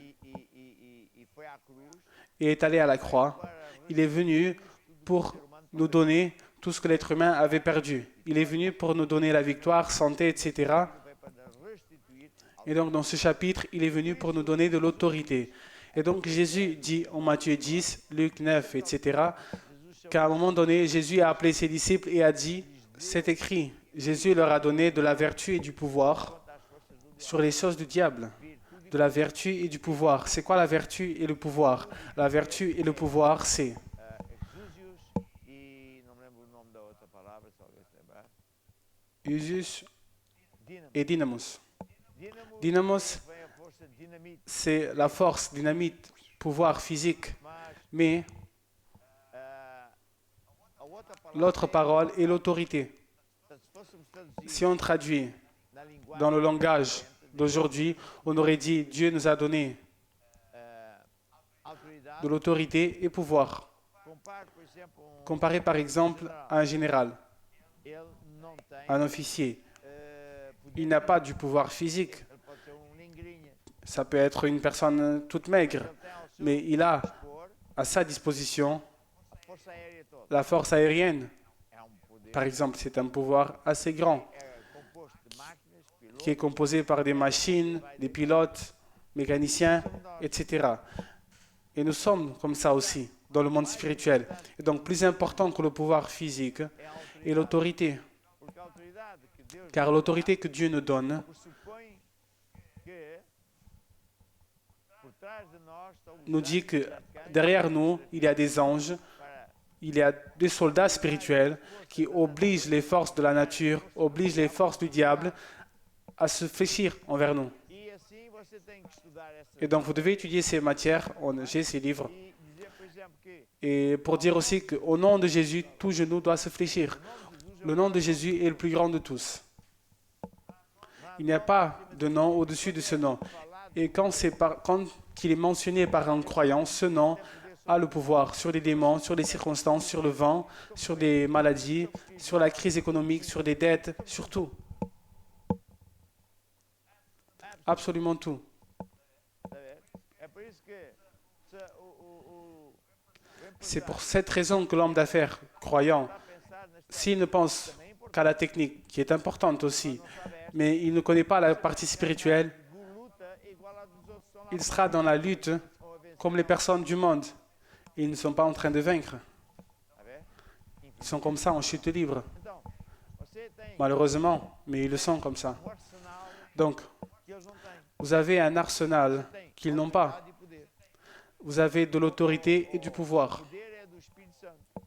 e foi à cruz et est allé à la croix, il est venu pour nous donner tout ce que l'être humain avait perdu. Il est venu pour nous donner la victoire, santé, etc. foi para restituir Et donc dans ce chapitre, il est venu pour nous donner de l'autorité. Et donc Jésus dit en Matthieu 10, Luc 9, etc., qu'à un moment donné, Jésus a appelé ses disciples et a dit, c'est écrit, Jésus leur a donné de la vertu et du pouvoir sur les choses du diable. De la vertu et du pouvoir. C'est quoi la vertu et le pouvoir? La vertu et le pouvoir, c'est exúsios e não me lembro o nome da outra palavra, se alguém se lembrar. Usus Dínamo. et dynamos. Dínamo Dynamos, vem a força de dinamite, c'est la force, dynamite, pouvoir physique. mas Mais a outra palavra l'autre parole est l'autorité. portanto, fôssemos traduzir Si on traduit na linguagem dans le langage d'aujourd'hui, on aurait dit Dieu nous a donné autoridade, de l'autorité et pouvoir. compare, por exemplo, Comparé par exemple à un général, ele não tem un officier. poder, Il n'a pas du pouvoir physique. ele pode ser lingrinha, Ça peut être une personne toute maigre, ele tem ao seu mais il a dispor à sa disposition a força aérea toda. la force aérienne. É poder Par exemple, c'est un pouvoir assez grand composto de máquinas, pilotos, qui est composé par des machines, des pilotes, mécaniciens, etc. Et nous sommes comme ça aussi dans le monde spirituel. Et donc, plus important que le pouvoir physique est l'autorité. porque a autoridade que Deus Car l'autorité que Dieu nous donne pressupõe que por trás de nós estão os nous dit anjos que e arcanjos derrière nous, il y a des anges, para il y a des soldats spirituels qui obligent les forces de la nature, obligent les forces du diable à se fléchir envers nous. e assim você tem que estudar essas Et donc, vous devez étudier ces matières. J'ai ces livres. e dizer, por exemplo, que Et pour dire aussi qu'au nom de Jésus, tout genou doit se fléchir. Le nom de Jésus est le plus grand de tous. Il n'y a pas de nom au-dessus de ce nom. Et quand il est mentionné par un croyant, ce nom a le pouvoir sur les démons, sur les circonstances, sur le vent, sur des maladies, sur la crise économique, sur des dettes, sur tout. Absolument tout. tá vendo? É por isso que C'est pour cette raison que l'homme d'affaires croyant, pensar nesta s'il ne pense qu'à la technique, qui est importante aussi, mais il ne connaît pas la partie spirituelle, luta igual a dos outros estão lá il sera dans la lutte comme les personnes du monde. Ils ne sont pas en train de vaincre. tá vendo? Ils sont comme ça en chute libre, Então, você tem malheureusement, mais ils le sont comme ça. arsenal Donc, que eles não têm. vous avez un arsenal Tem qu'ils n'ont pas. autoridade e poder. Vous avez de l'autorité et du pouvoir. O poder é do Espírito Santo.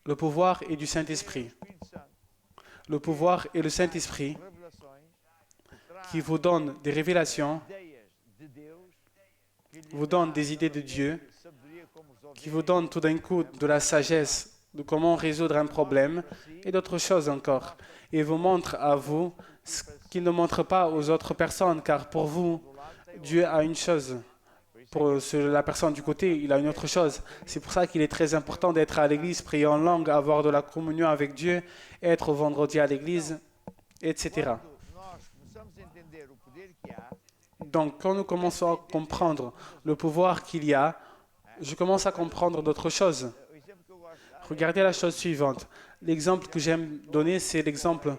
Le pouvoir est du Saint-Esprit. O Espírito Santo. Le pouvoir est le Saint-Esprit Revelações traz qui vous donne des révélations, ideias de Deus, que lhe vous donne des idées de Dieu, sabedoria como resolver qui vous donne tout d'un coup de la sagesse de comment résoudre un problème et d'autres choses encore. Et vous montre à vous ce qu'il ne montre pas aux autres personnes, car pour vous, Dieu a une chose. Pour la personne du côté, il a une autre chose. C'est pour ça qu'il est très important d'être à l'église, prier en langue, avoir de la communion avec Dieu, être au vendredi à l'église, etc. Quando nós começamos a entender o poder que há, Donc, quand nous commençons à comprendre le pouvoir qu'il y a, je commence à comprendre d'autres choses. o exemplo que eu gosto de dar Regardez la chose suivante. L'exemple que j'aime donner, c'est l'exemple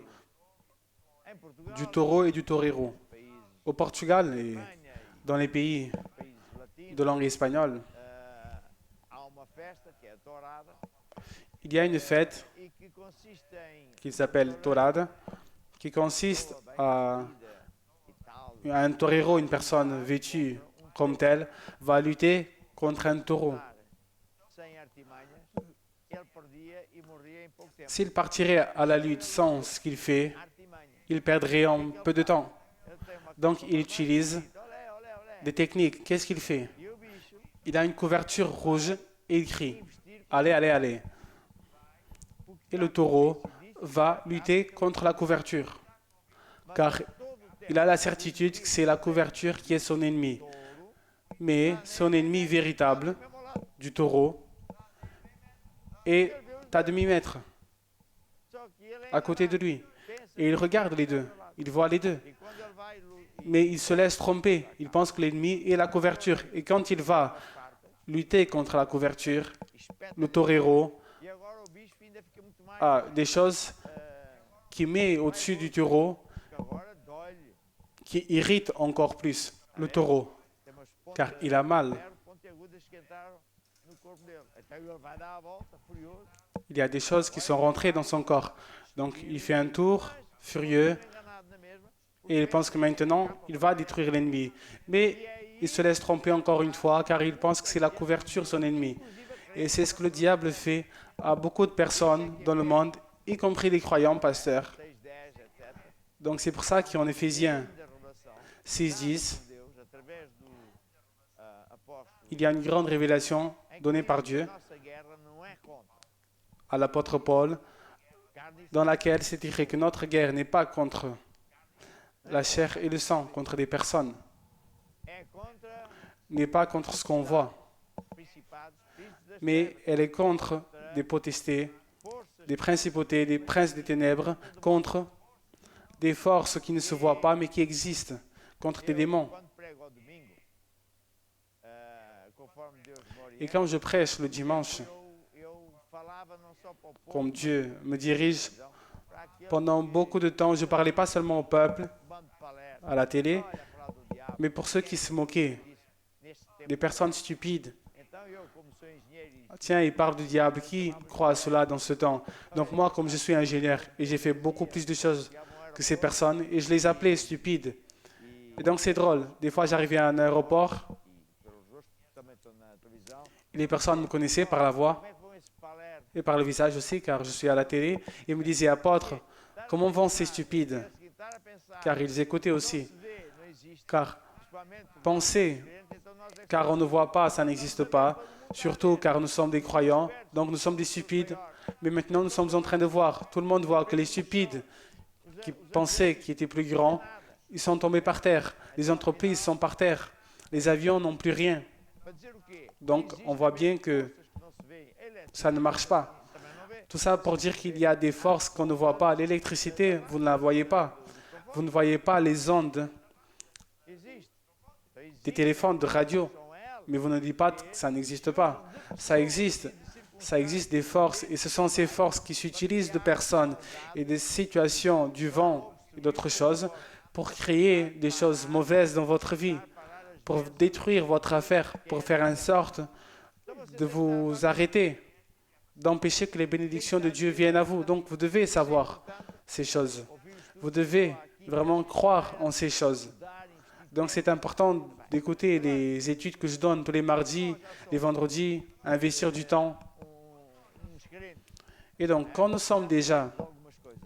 em Portugal, du taureau et du torero. países Au Portugal et Espanha dans les pays e países latinos, de langue espagnole, há uma festa que é a tourada il y a une fête e que consiste em qui s'appelle Torada, qui consiste à e tal, un torero, une personne vêtue comme telle, va lutter contre un taureau. sem artimanhas, ele perdia e morria em pouco tempo. S'il partirait à la lutte sans ce qu'il fait, Artimanhas. il perdrait en peu de temps. Ele tem uma Donc il utilise olé, olé, olé. des techniques. Qu'est-ce qu'il fait? E o bicho Il a une couverture rouge et il crie « Allez, allez, allez !» Et le taureau va lutter contre la couverture, car il a la certitude que c'est la couverture qui est son ennemi. Mais son ennemi véritable du taureau est à demi-mètre só que ele é à côté de lui. pensa Et il regarde les deux, il voit les deux. e quando ele vai Mais il se laisse tromper, il pense que l'ennemi est la couverture. Et quand il va lutter contre la couverture, espeta le torero e agora o bicho ainda fica muito mais a des choses qui met au-dessus du taureau, porque agora dói-lhe. qui irritent encore plus le taureau, Tem umas car il a mal. pontas pontiagudas que entraram no corpo dele. Então ele vai dar a volta furioso. Il y a des choses qui sont rentrées dans son corps. Donc il fait un tour furieux Enganado na mesma. et il pense que maintenant il va détruire l'ennemi. Mais il se laisse tromper encore une fois car il pense que c'est la couverture son ennemi. Et c'est ce que le diable fait à beaucoup de personnes dans le monde, y compris les croyants, pasteurs. 6, 10, etc. Donc c'est pour ça qu'en Éphésiens Da revelação. 6:10, Deus, através do apóstolo, il y a une grande révélation em que donnée par diz que a Dieu nossa guerra não é contra à l'apôtre Paul carne dans laquelle c'est écrit que notre guerre n'est pas contre la chair et le sang, contre des personnes, é contra n'est pas contre ce qu'on voit, principados, príncipes das mais elle est contre des potestés, forças des principautés, des princes des ténèbres, contre des forces qui ne se voient pas mais qui existent, contre des démons. Quando prego ao domingo, conforme Deus me orienta, Et quand je prêche le dimanche, eu falava não só para o povo, comme Dieu me dirige, para aquele pendant beaucoup de temps, je ne parlais pas seulement au peuple, bando de palestras, à la télé, olha, falar do diabo, mais pour ceux qui se moquaient, neste tempo. des personnes stupides. Então eu, como sou engenheiro e Tiens, il parle du diable. Qui croit à cela dans ce temps? Donc moi, comme je suis ingénieur et j'ai fait beaucoup plus de choses que ces personnes, et je les appelais stupides. Et donc c'est drôle. Des fois, j'arrivais à un aéroport pelos rostos que também estão na televisão, et les personnes me connaissaient par la voix como é que vão esses palestras? et par le visage aussi, car je suis à la télé. Et me disaient, apôtre, comment vont ces stupides? Estar a pensar, Car ils écoutaient aussi. se vê, não existe, Car principalmente penser, crentes, então nós é que car on ne voit pas, ça n'existe pas. Surtout car nous sommes des croyants, donc nous sommes des stupides. Mais maintenant, nous sommes en train de voir. Tout le monde voit que les stupides qui pensaient qu'ils étaient plus grands, ils sont tombés par terre. Les entreprises sont par terre. Les avions n'ont plus rien. para dizer o quê? Donc, on voit bien que Forças que não se veem, elétricas ça ne marche pas. também não vê. Tout ça pour dire qu'il y a des forces qu'on ne voit pas. L'électricité, vous ne la voyez pas. Vous ne voyez pas les ondes Existe. Então existe, des téléphones, de radio. são elas. Mais vous ne dites pas que ça n'existe pas. Ça existe. Ça existe des forces. Et ce sont ces forces qui s'utilisent de personnes et des situations, du vent et d'autres choses pour créer des choses mauvaises dans votre vie, pour détruire votre affaire, pour faire en sorte de vous arrêter, d'empêcher que les bénédictions de Dieu viennent à vous. Donc vous devez savoir ces choses. Vous devez vraiment croire en ces choses. Donc c'est important d'écouter les études que je donne tous les mardis, les vendredis, investir du temps. Uns crentes, Et donc quand nous sommes déjà algumas coisas.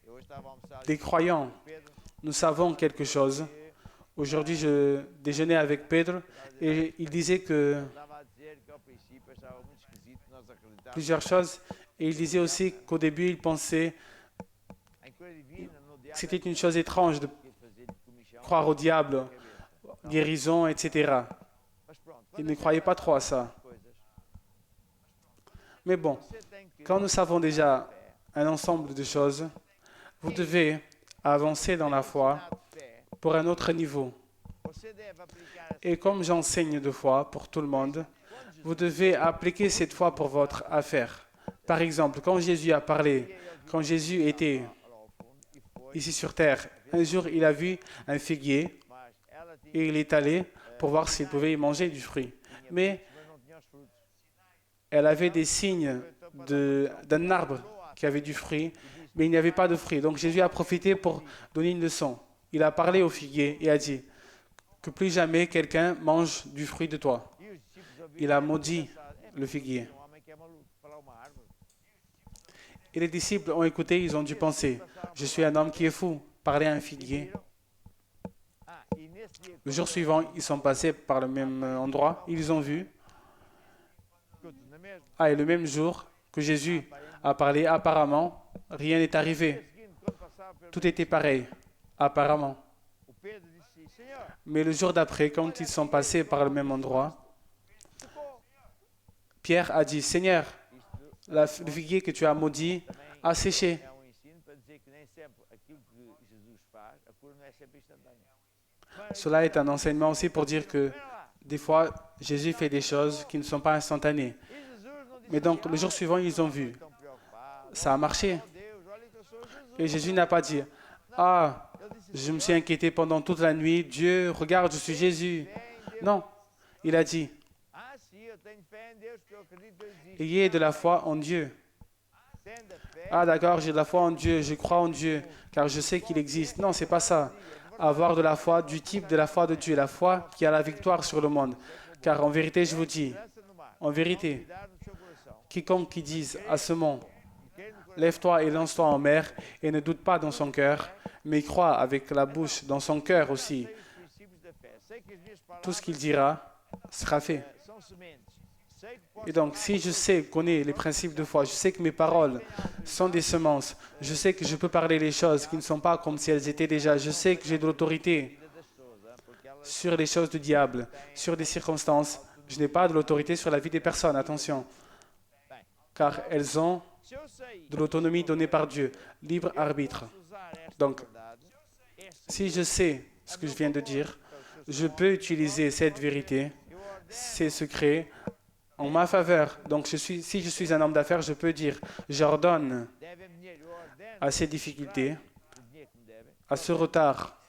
Eu hoje estava a almoçar des croyants, com Pedro, nous savons quelque chose. Aujourd'hui, je déjeunais avec Pedro et il disait que estava a dizer que ao princípio achava muito esquisito nós acreditarmos plusieurs choses. Et il disait aussi qu'au début, il pensait em cura divina, no que diabo, c'était une chose étrange de que fazer de comichão. croire au diable, guérison, etc. Mas pronto, Il quando ne croyait pas trop à ça. as coisas, Mais bon, você tem que quand nous savons déjà un ensemble de choses, vous devez avancer dans la foi ensinar de fé. pour un autre niveau. Você deve aplicar essa Et comme j'enseigne de foi pour tout le monde, vous devez appliquer cette foi pour votre affaire. Par exemple, quand Jésus a parlé, quand Jésus était lá ao fundo e foi, ici sur terre, un jour il a vu un figuier mas ela tinha, et il est allé pour voir s'il pouvait y manger du fruit. Mais mas não tinha os frutos. elle avait des signes d'un arbre qui avait du fruit, mais il n'y avait pas de fruit. Donc Jésus a profité pour donner une leçon. Il a parlé au figuier et a dit que plus jamais quelqu'un mange du fruit de toi. E os discípulos ouviram Il a maudit pensar, le figuier. homem que é maluco, falar uma árvore. Et les disciples ont écouté, ils ont dû penser, je suis un homme qui est fou, parler à un figuier. Ah, e nesse dia, Le jour suivant, ils sont passés par le même endroit, ils ont vu. escuta, não é mesmo? Ah, et le même jour que Jésus a parlé, apparemment, rien n'est arrivé. No dia seguinte, quando passava pelo Tout était pareil, apparemment. o Pedro disse, Senhor, Mais le jour d'après, quand ils sont passés par le même endroit, secou. Pierre a dit, Seigneur, Isto le figuier que tu as maudit a séché. é ensino para dizer que nem sempre aquilo que Jesus faz, a cura não é sempre instantânea. Cela est un enseignement aussi pour dire que Espera lá. des fois, Jésus fait des choses qui ne sont pas instantanées. E Jesus não disse Mais donc, assim, le jour suivant, ils ont vu. tão preocupado. Ça a marché. Oh Deus, olha que eu sou Jesus. Et Jésus n'a pas dit, ah, Ele disse, je me suis inquiété pendant toute la nuit. Dieu, regarde, je suis Jésus. fé em Deus. Non, il a dit, Ah, sim, eu tenho fé em Deus, porque eu acredito que Deus existe. ayez de la foi en Dieu. Tenda fé. Ah d'accord, j'ai de la foi en Dieu, je crois en Dieu, car je sais qu'il existe. Non, c'est pas ça. Avoir de la foi du type de la foi de Dieu, la foi qui a la victoire sur le monde. Car en vérité, je vous dis, Lança no mar. en vérité, Cuidado no seu coração. quiconque qui dise à ce mont, E quem no coração lève-toi et lance-toi en mer, et ne doute pas dans son cœur, mais croit avec la bouche, dans son cœur aussi. sei os princípios da fé. Sei que as minhas Tout ce palavras qu'il dira sera fait. são sementes. Et donc, si je sais, connais les principes de foi, je sais que mes paroles sont des semences, je sais que je peux parler les choses qui ne sont pas comme si elles étaient déjà, je sais que j'ai de l'autorité sur les choses du diable, sur des circonstances. Je n'ai pas de l'autorité sur la vie des personnes, attention, car elles ont de l'autonomie donnée par Dieu, libre arbitre. Donc, si je sais ce que je viens de dire, je peux utiliser cette vérité, ces secrets, en ma faveur. Donc, si je suis un homme d'affaires, je peux dire, j'ordonne à ces difficultés, à ce retard,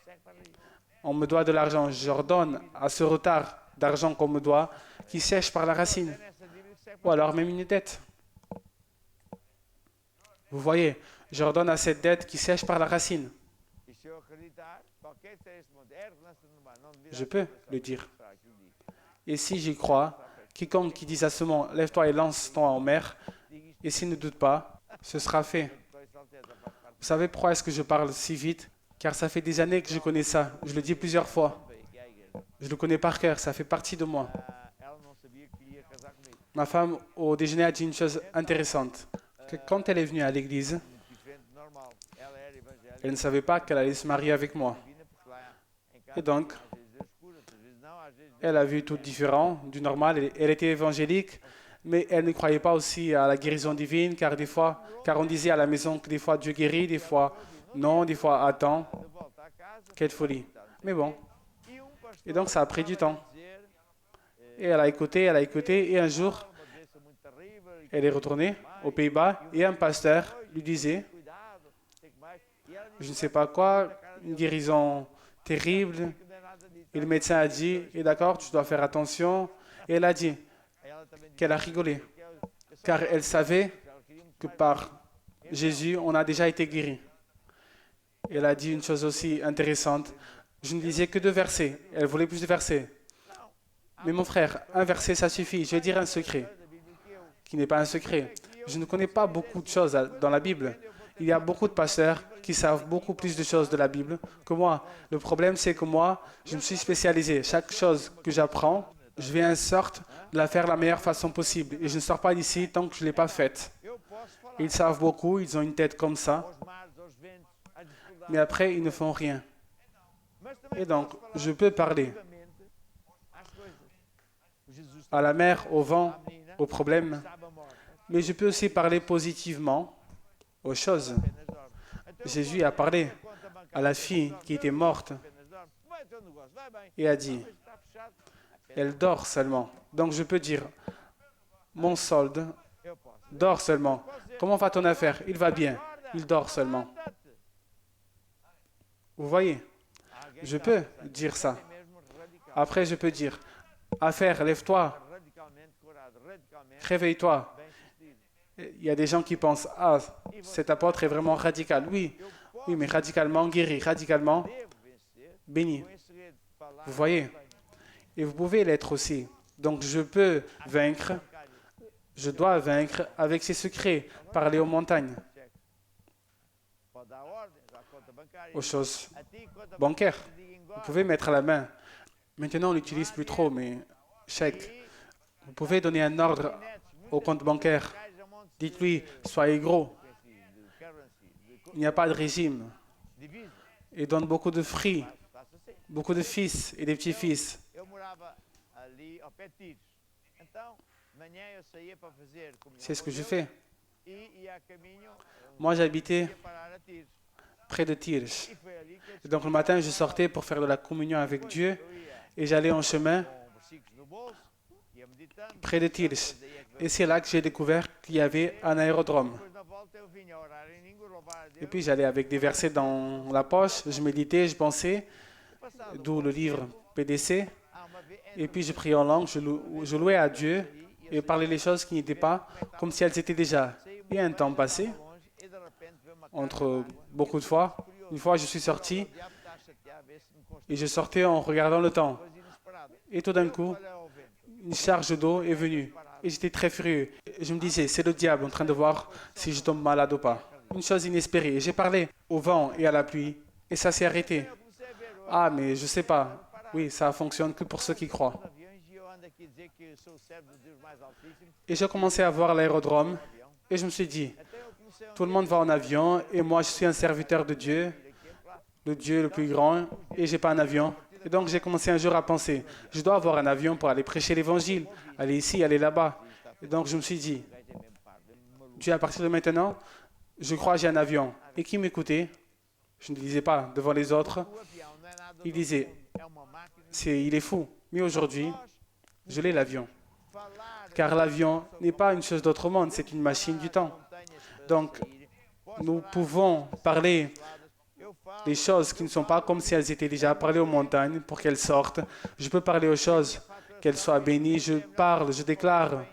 on me doit de l'argent, j'ordonne à ce retard d'argent qu'on me doit, qui sèche par la racine, ou alors même une dette. Vous voyez, j'ordonne à cette dette qui sèche par la racine. Je peux le dire. Et si j'y crois, quiconque qui dise à ce mont, lève-toi et lance-toi en mer, et s'il ne doute pas, ce sera fait. Vous savez pourquoi est-ce que je parle si vite? Car ça fait des années que je connais ça. Je le dis plusieurs fois. Je le connais par cœur, ça fait partie de moi. Ma femme, au déjeuner, a dit une chose intéressante. Que quand elle est venue à l'église, elle ne savait pas qu'elle allait se marier avec moi. Et donc, elle a vu tout différent du normal. Elle était évangélique, mais elle ne croyait pas aussi à la guérison divine, car on disait à la maison que des fois Dieu guérit, des fois non, des fois attend. Quelle folie. Mais bon. Et donc, ça a pris du temps. Et elle a écouté, et un jour, elle est retournée aux Pays-Bas, et un pasteur lui disait, je ne sais pas quoi, une guérison terrible. Et le médecin a dit, et d'accord, tu dois faire attention. Et elle a dit qu'elle a rigolé, car elle savait que par Jésus, on a déjà été guéri. Elle a dit une chose aussi intéressante. Je ne lisais que 2 versets. Elle voulait plus de versets. Mais mon frère, un verset, ça suffit. Je vais dire un secret, qui n'est pas un secret. Je ne connais pas beaucoup de choses dans la Bible. Il y a beaucoup de pasteurs qui savent beaucoup plus de choses de la Bible que moi. Le problème, c'est que moi, je me suis spécialisé. Chaque chose que j'apprends, je vais en sorte de la faire de la meilleure façon possible. Et je ne sors pas d'ici tant que je ne l'ai pas faite. Ils savent beaucoup, ils ont une tête comme ça. Mais après, ils ne font rien. Et donc, je peux parler à la mer, au vent, aux problèmes, mais je peux aussi parler positivement aux choses. Jésus a parlé à la fille qui était morte et a dit, elle dort seulement. Donc je peux dire, mon solde dort seulement. Comment va ton affaire? Il va bien, il dort seulement. Vous voyez, je peux dire ça. Après, je peux dire, affaire, lève-toi, réveille-toi. Il y a des gens qui pensent, ah, cet apôtre est vraiment radical. Oui, mais radicalement guéri, radicalement béni. Vous voyez? Et vous pouvez l'être aussi. Donc je peux vaincre, je dois vaincre avec ces secrets, parler aux montagnes, aux choses bancaires. Vous pouvez mettre la main. Maintenant, on n'utilise plus trop, mais chèque. Vous pouvez donner un ordre au compte bancaire. Dites-lui, soyez gros. Il n'y a pas de régime. Et donne beaucoup de fruits, beaucoup de fils et des petits-fils. C'est ce que je fais. Moi, j'habitais près de Tirch. Et donc le matin, je sortais pour faire de la communion avec Dieu et j'allais en chemin près de Tirch. Et c'est là que j'ai découvert qu'il y avait un aérodrome. Et puis j'allais avec des versets dans la poche, je méditais, je pensais, d'où le livre PDC. Et puis je priais en langue, je louais à Dieu et parlais les choses qui n'étaient pas comme si elles étaient déjà. Et un temps passé, entre beaucoup de fois, une fois je suis sorti et je sortais en regardant le temps. Et tout d'un coup, une charge d'eau est venue. Et j'étais très furieux. Je me disais, c'est le diable en train de voir si je tombe malade ou pas. Une chose inespérée. Et j'ai parlé au vent et à la pluie et ça s'est arrêté. Ah, mais je sais pas. Oui, ça fonctionne que pour ceux qui croient. Et j'ai commencé à voir l'aérodrome et je me suis dit, tout le monde va en avion et moi je suis un serviteur de Dieu, le Dieu le plus grand, et j'ai pas un avion. Et donc j'ai commencé un jour à penser, je dois avoir un avion pour aller prêcher l'évangile, aller ici, aller là-bas. Et donc je me suis dit, Dieu, à partir de maintenant, je crois que j'ai un avion. Et qui m'écoutait? Je ne le disais pas devant les autres. Il disait, il est fou. Mais aujourd'hui, je l'ai l'avion. Car l'avion n'est pas une chose d'autre monde, c'est une machine du temps. Donc, nous pouvons parler des choses qui ne sont pas comme si elles étaient déjà parlées aux montagnes pour qu'elles sortent. Je peux parler aux choses, qu'elles soient bénies. Je parle, je déclare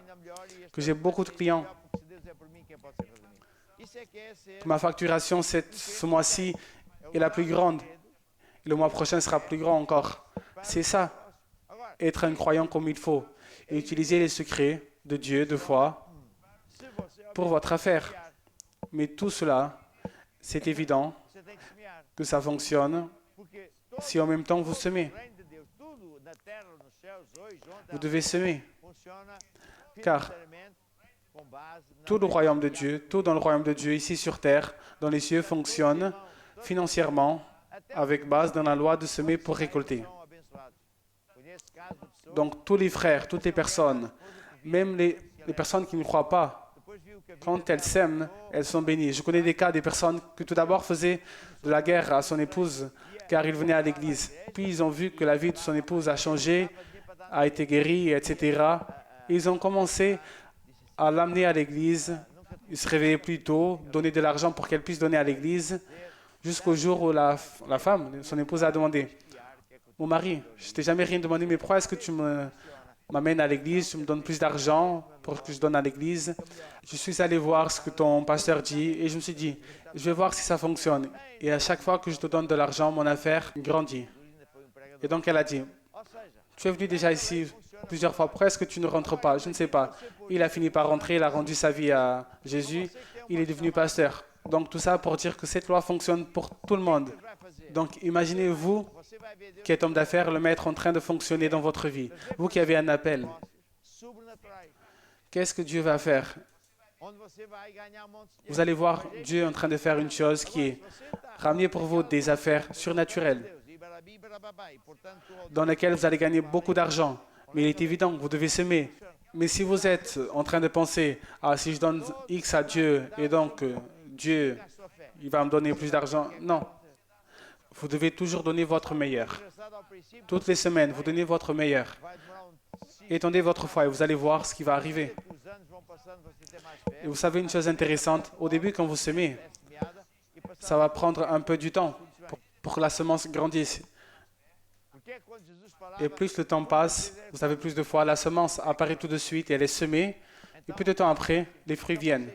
que j'ai beaucoup de clients. Ma facturation ce mois-ci est la plus grande. Le mois prochain sera plus grand encore. C'est ça, être un croyant comme il faut et utiliser les secrets de Dieu, de foi, pour votre affaire. Mais tout cela, c'est évident que ça fonctionne si en même temps vous semez. Vous devez semer, car tout le royaume de Dieu, tout dans le royaume de Dieu, ici sur terre, dans les cieux, fonctionne financièrement avec base dans la loi de semer pour récolter. Donc tous les frères, toutes les personnes, même les personnes qui ne croient pas, quand elles sèment, elles sont bénies. Je connais des cas des personnes qui tout d'abord faisaient de la guerre à son épouse car ils venaient à l'église. Puis ils ont vu que la vie de son épouse a changé, a été guérie, etc. Ils ont commencé à l'amener à l'église. Ils se réveillaient plus tôt, donner de l'argent pour qu'elle puisse donner à l'église, jusqu'au jour où la femme, son épouse, a demandé, « Mon mari, je t'ai jamais rien demandé, mais pourquoi est-ce que tu m'amènes à l'église, tu me donnes plus d'argent pour que je donne à l'église. Je suis allé voir ce que ton pasteur dit et je me suis dit, je vais voir si ça fonctionne. Et à chaque fois que je te donne de l'argent, mon affaire grandit. Et donc elle a dit, tu es venu déjà ici plusieurs fois, pourquoi est-ce que tu ne rentres pas? Je ne sais pas. Il a fini par rentrer, il a rendu sa vie à Jésus, il est devenu pasteur. Donc tout ça pour dire que cette loi fonctionne pour tout le monde. Donc imaginez-vous qui êtes homme d'affaires, le maître en train de fonctionner dans votre vie. Vous qui avez un appel. Qu'est-ce que Dieu va faire? Vous allez voir Dieu en train de faire une chose qui est ramener pour vous des affaires surnaturelles dans lesquelles vous allez gagner beaucoup d'argent. Mais il est évident, vous devez semer. Mais si vous êtes en train de penser, ah, si je donne X à Dieu et donc Dieu, il va me donner plus d'argent. Non. Vous devez toujours donner votre meilleur. Toutes les semaines, vous donnez votre meilleur. Étendez votre foi et vous allez voir ce qui va arriver. Et vous savez une chose intéressante, au début quand vous semez, ça va prendre un peu du temps pour que la semence grandisse. Et plus le temps passe, vous avez plus de foi, la semence apparaît tout de suite et elle est semée. Et peu de temps après, les fruits viennent.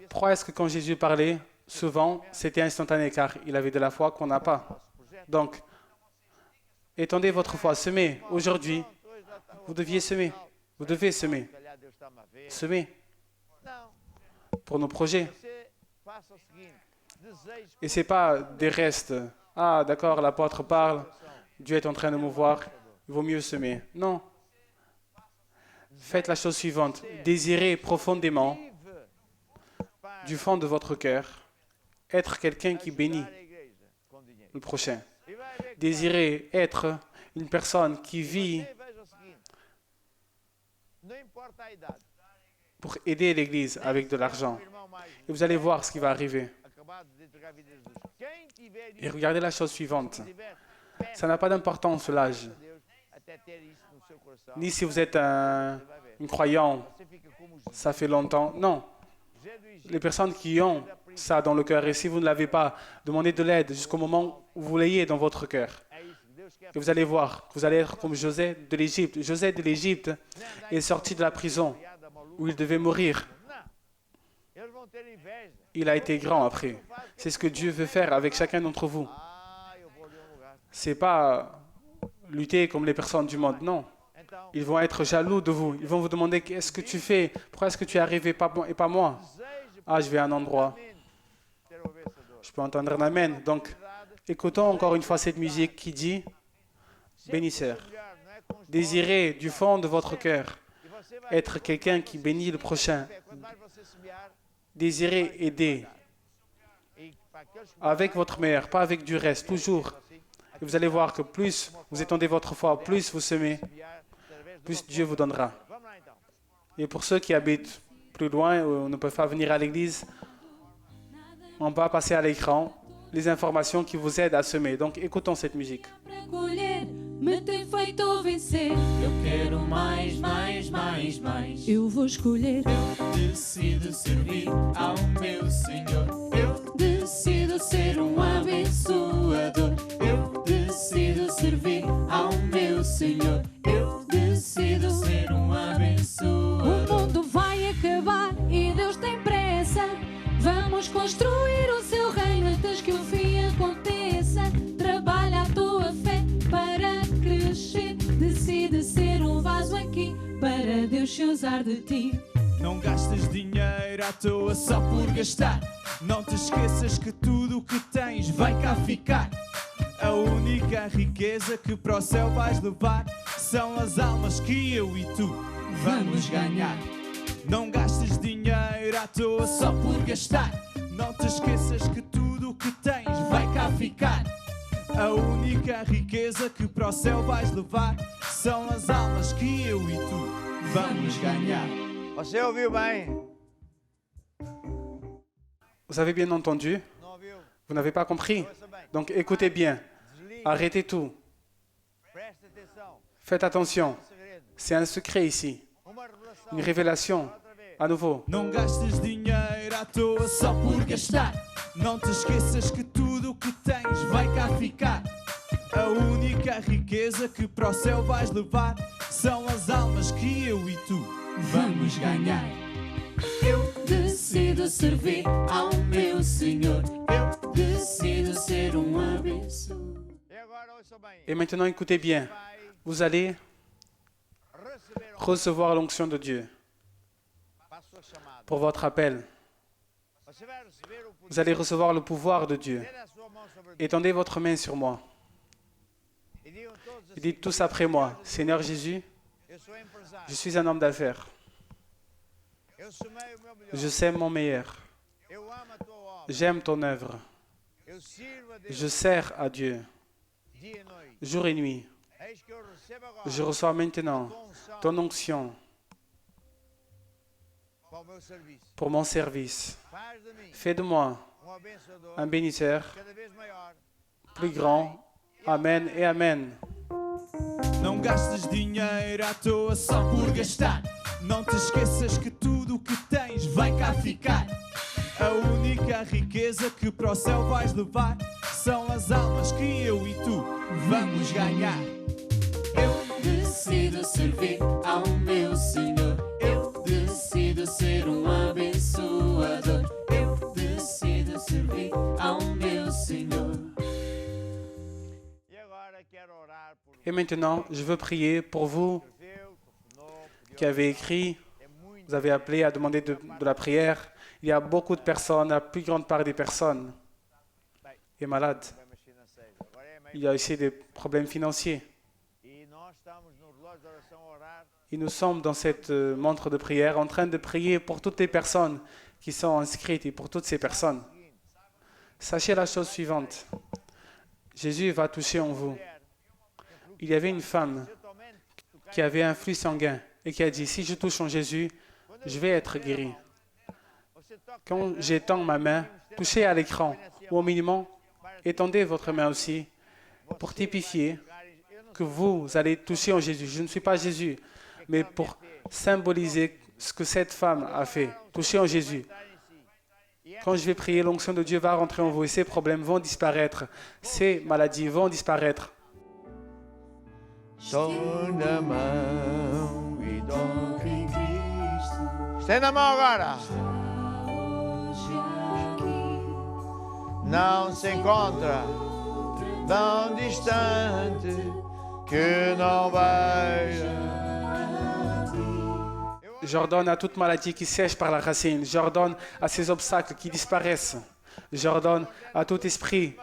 Pourquoi est-ce que quand Jésus parlait, souvent, c'était instantané car il avait de la foi qu'on n'a pas. Donc, étendez votre foi, semez. Aujourd'hui, vous deviez semer. Vous devez semer. Semer pour nos projets. Et ce n'est pas des restes. Ah, d'accord, l'apôtre parle, Dieu est en train de me voir, il vaut mieux semer. Non. Faites la chose suivante. Désirez profondément, du fond de votre cœur, être quelqu'un qui bénit le prochain. Désirez être une personne qui vit pour aider l'Église avec de l'argent. Et vous allez voir ce qui va arriver. Et regardez la chose suivante. Ça n'a pas d'importance l'âge. Ni si vous êtes un croyant, ça fait longtemps. Non. Les personnes qui ont ça dans le cœur, et si vous ne l'avez pas, demandez de l'aide jusqu'au moment où vous l'ayez dans votre cœur. Et vous allez voir que vous allez être comme José de l'Égypte. José de l'Égypte est sorti de la prison où il devait mourir. Il a été grand après. C'est ce que Dieu veut faire avec chacun d'entre vous. Ce n'est pas lutter comme les personnes du monde, non. Ils vont être jaloux de vous. Ils vont vous demander qu'est-ce que tu fais? Pourquoi est-ce que tu es arrivé et pas moi? Ah, je vais à un endroit. Je peux entendre un amen. Donc, écoutons encore une fois cette musique qui dit bénisseur. Désirez du fond de votre cœur être quelqu'un qui bénit le prochain. Désirez aider avec votre meilleur, pas avec du reste, toujours. Et vous allez voir que plus vous étendez votre foi, plus vous semez, plus Dieu vous donnera. Et pour ceux qui habitent plus loin ou ne peuvent pas venir à l'église, on va passer à l'écran les informations qui vous aident à semer. Donc écoutons cette musique. Para colher, me tem feito vencer. Eu quero mais, mais, mais, mais. Eu vou escolher, Decido servir ao meu Senhor. Eu decido ser abençoador. Eu decido servir ao meu Senhor. Eu decido ser O abençoador. mundo vai acabar e Deus tem pressa. Vamos construir o seu reino antes que o fim aconteça. Trabalha a tua fé para crescer. Decide ser vaso aqui para Deus se usar de ti. Não gastes dinheiro à toa só por gastar. Não te esqueças que tudo o que tens vai cá ficar. A única riqueza que para o céu vais levar são as almas que eu e tu vamos ganhar. Não gastes dinheiro à toa só por gastar. Não te esqueças que tudo o que tens vai cá ficar. A única riqueza que para o céu vais levar são as almas que eu e tu vamos ganhar. Você ouviu bem? Vous avez bien entendu? Não ouviu? Vous n'avez pas compris? Ouça bem. Donc écoutez bien. Desligue. Arrêtez tout. Preste atenção. Faites attention. Segredo. C'est un secret ici. Uma revelação. Une révélation. Outra vez. À nouveau. Não gastes dinheiro à toa só por gastar. Não te esqueças que tudo o que tens vai cá ficar. A única riqueza que para o céu vais levar são as almas que eu e tu vamos ganhar. Eu decido servir ao meu Senhor. Eu decido ser abençoador. E agora ouça bem. Et maintenant écoutez bien. Vai Vous allez receber recevoir l'onction de Dieu para a sua chamada. pour votre appel. Você vai receber o poder. Vous allez recevoir le pouvoir de Dieu. Estenda a sua mão sobre Deus. Étendez votre main sur moi. E digam todos Et assim. dites tous après moi. Seigneur Jésus, Eu sou empresário. je suis un homme d'affaires. Eu semei o meu melhor. Je sème mon meilleur. Eu amo a tua obra. J'aime ton œuvre. Eu sirvo a Deus Je sers à Dieu dia e noite. jour et nuit. Eis que eu recebo agora Je reçois maintenant tua unção ton onction para o meu serviço. pour mon service. Faz de mim Fais de moi abençoador un bénisseur cada vez maior. plus grand. Amen et Amen. Não gastes dinheiro à toa só por gastar. Não te esqueças que tudo o que tens vai cá ficar. A única riqueza que para o céu vais levar são as almas que eu e tu vamos ganhar. Eu decido servir ao meu Senhor. Eu decido ser abençoador. Eu decido servir ao meu Senhor. E agora quero orar por Et maintenant, je veux prier pour vous Deus, telefonou, qui avez écrit, é muito. vous avez appelé à demander de la prière. Il y a beaucoup de personnes, la plus grande part des personnes est malade. Problemas financeiros. Agora é meio. Il y a aussi des problèmes financiers. E nós estamos no relógio de oração a orar. Et nous sommes dans cette montre de prière en train de prier pour toutes les personnes qui sont inscrites et pour toutes ces personnes. Sachez la chose suivante. Jésus va toucher en vous. Il y avait une femme qui avait un flux sanguin et qui a dit, si je touche en Jésus, je vais être guéri. Você toca Quand j'étends ma main, touchez à l'écran ou au minimum, étendez votre main aussi pour typifier que vous allez toucher en Jésus. Je ne suis pas Jésus, mais pour symboliser ce que cette femme a fait. Toucher en Jésus. Quand je vais prier, l'onction de Dieu va rentrer en vous et ces problèmes vont disparaître. Ces maladies vont disparaître. Sonda a mão e toca em Cristo. Estenda a mão agora. Hoje aqui, Não se encontra tão distante que não veja. J'ordonne à toute maladie qui sèche par la racine. J'ordonne à ces obstacles qui disparaissent. J'ordonne à tout esprit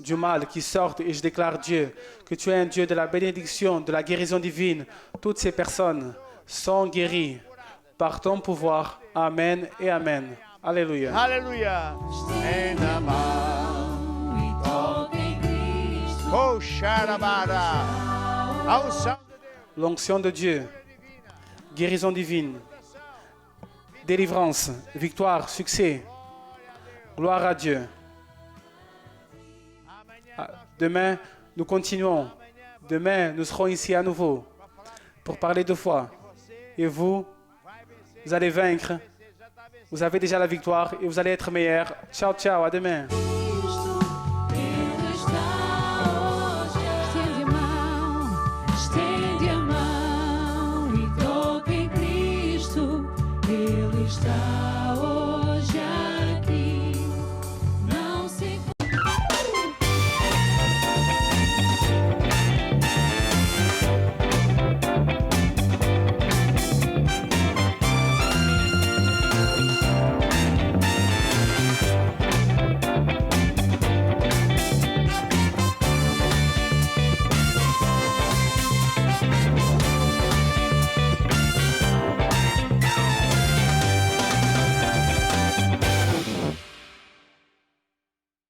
du mal qui sortent et je déclare, Dieu, que tu es un Dieu de la bénédiction, de la guérison divine. Toutes ces personnes sont guéries par ton pouvoir. Amen et Amen. Alléluia. Aleluia. Ainda mais. E toca em Cristo. Oh, Xarabara. A unção de Deus. L'onction de Dieu, guérison divine, délivrance, victoire, succès. Gloire à Dieu. Demain, nous continuons. Demain, nous serons ici à nouveau pour parler de foi. Et vous, vous allez vaincre. Vous avez déjà la victoire et vous allez être meilleurs. Ciao, ciao, à demain.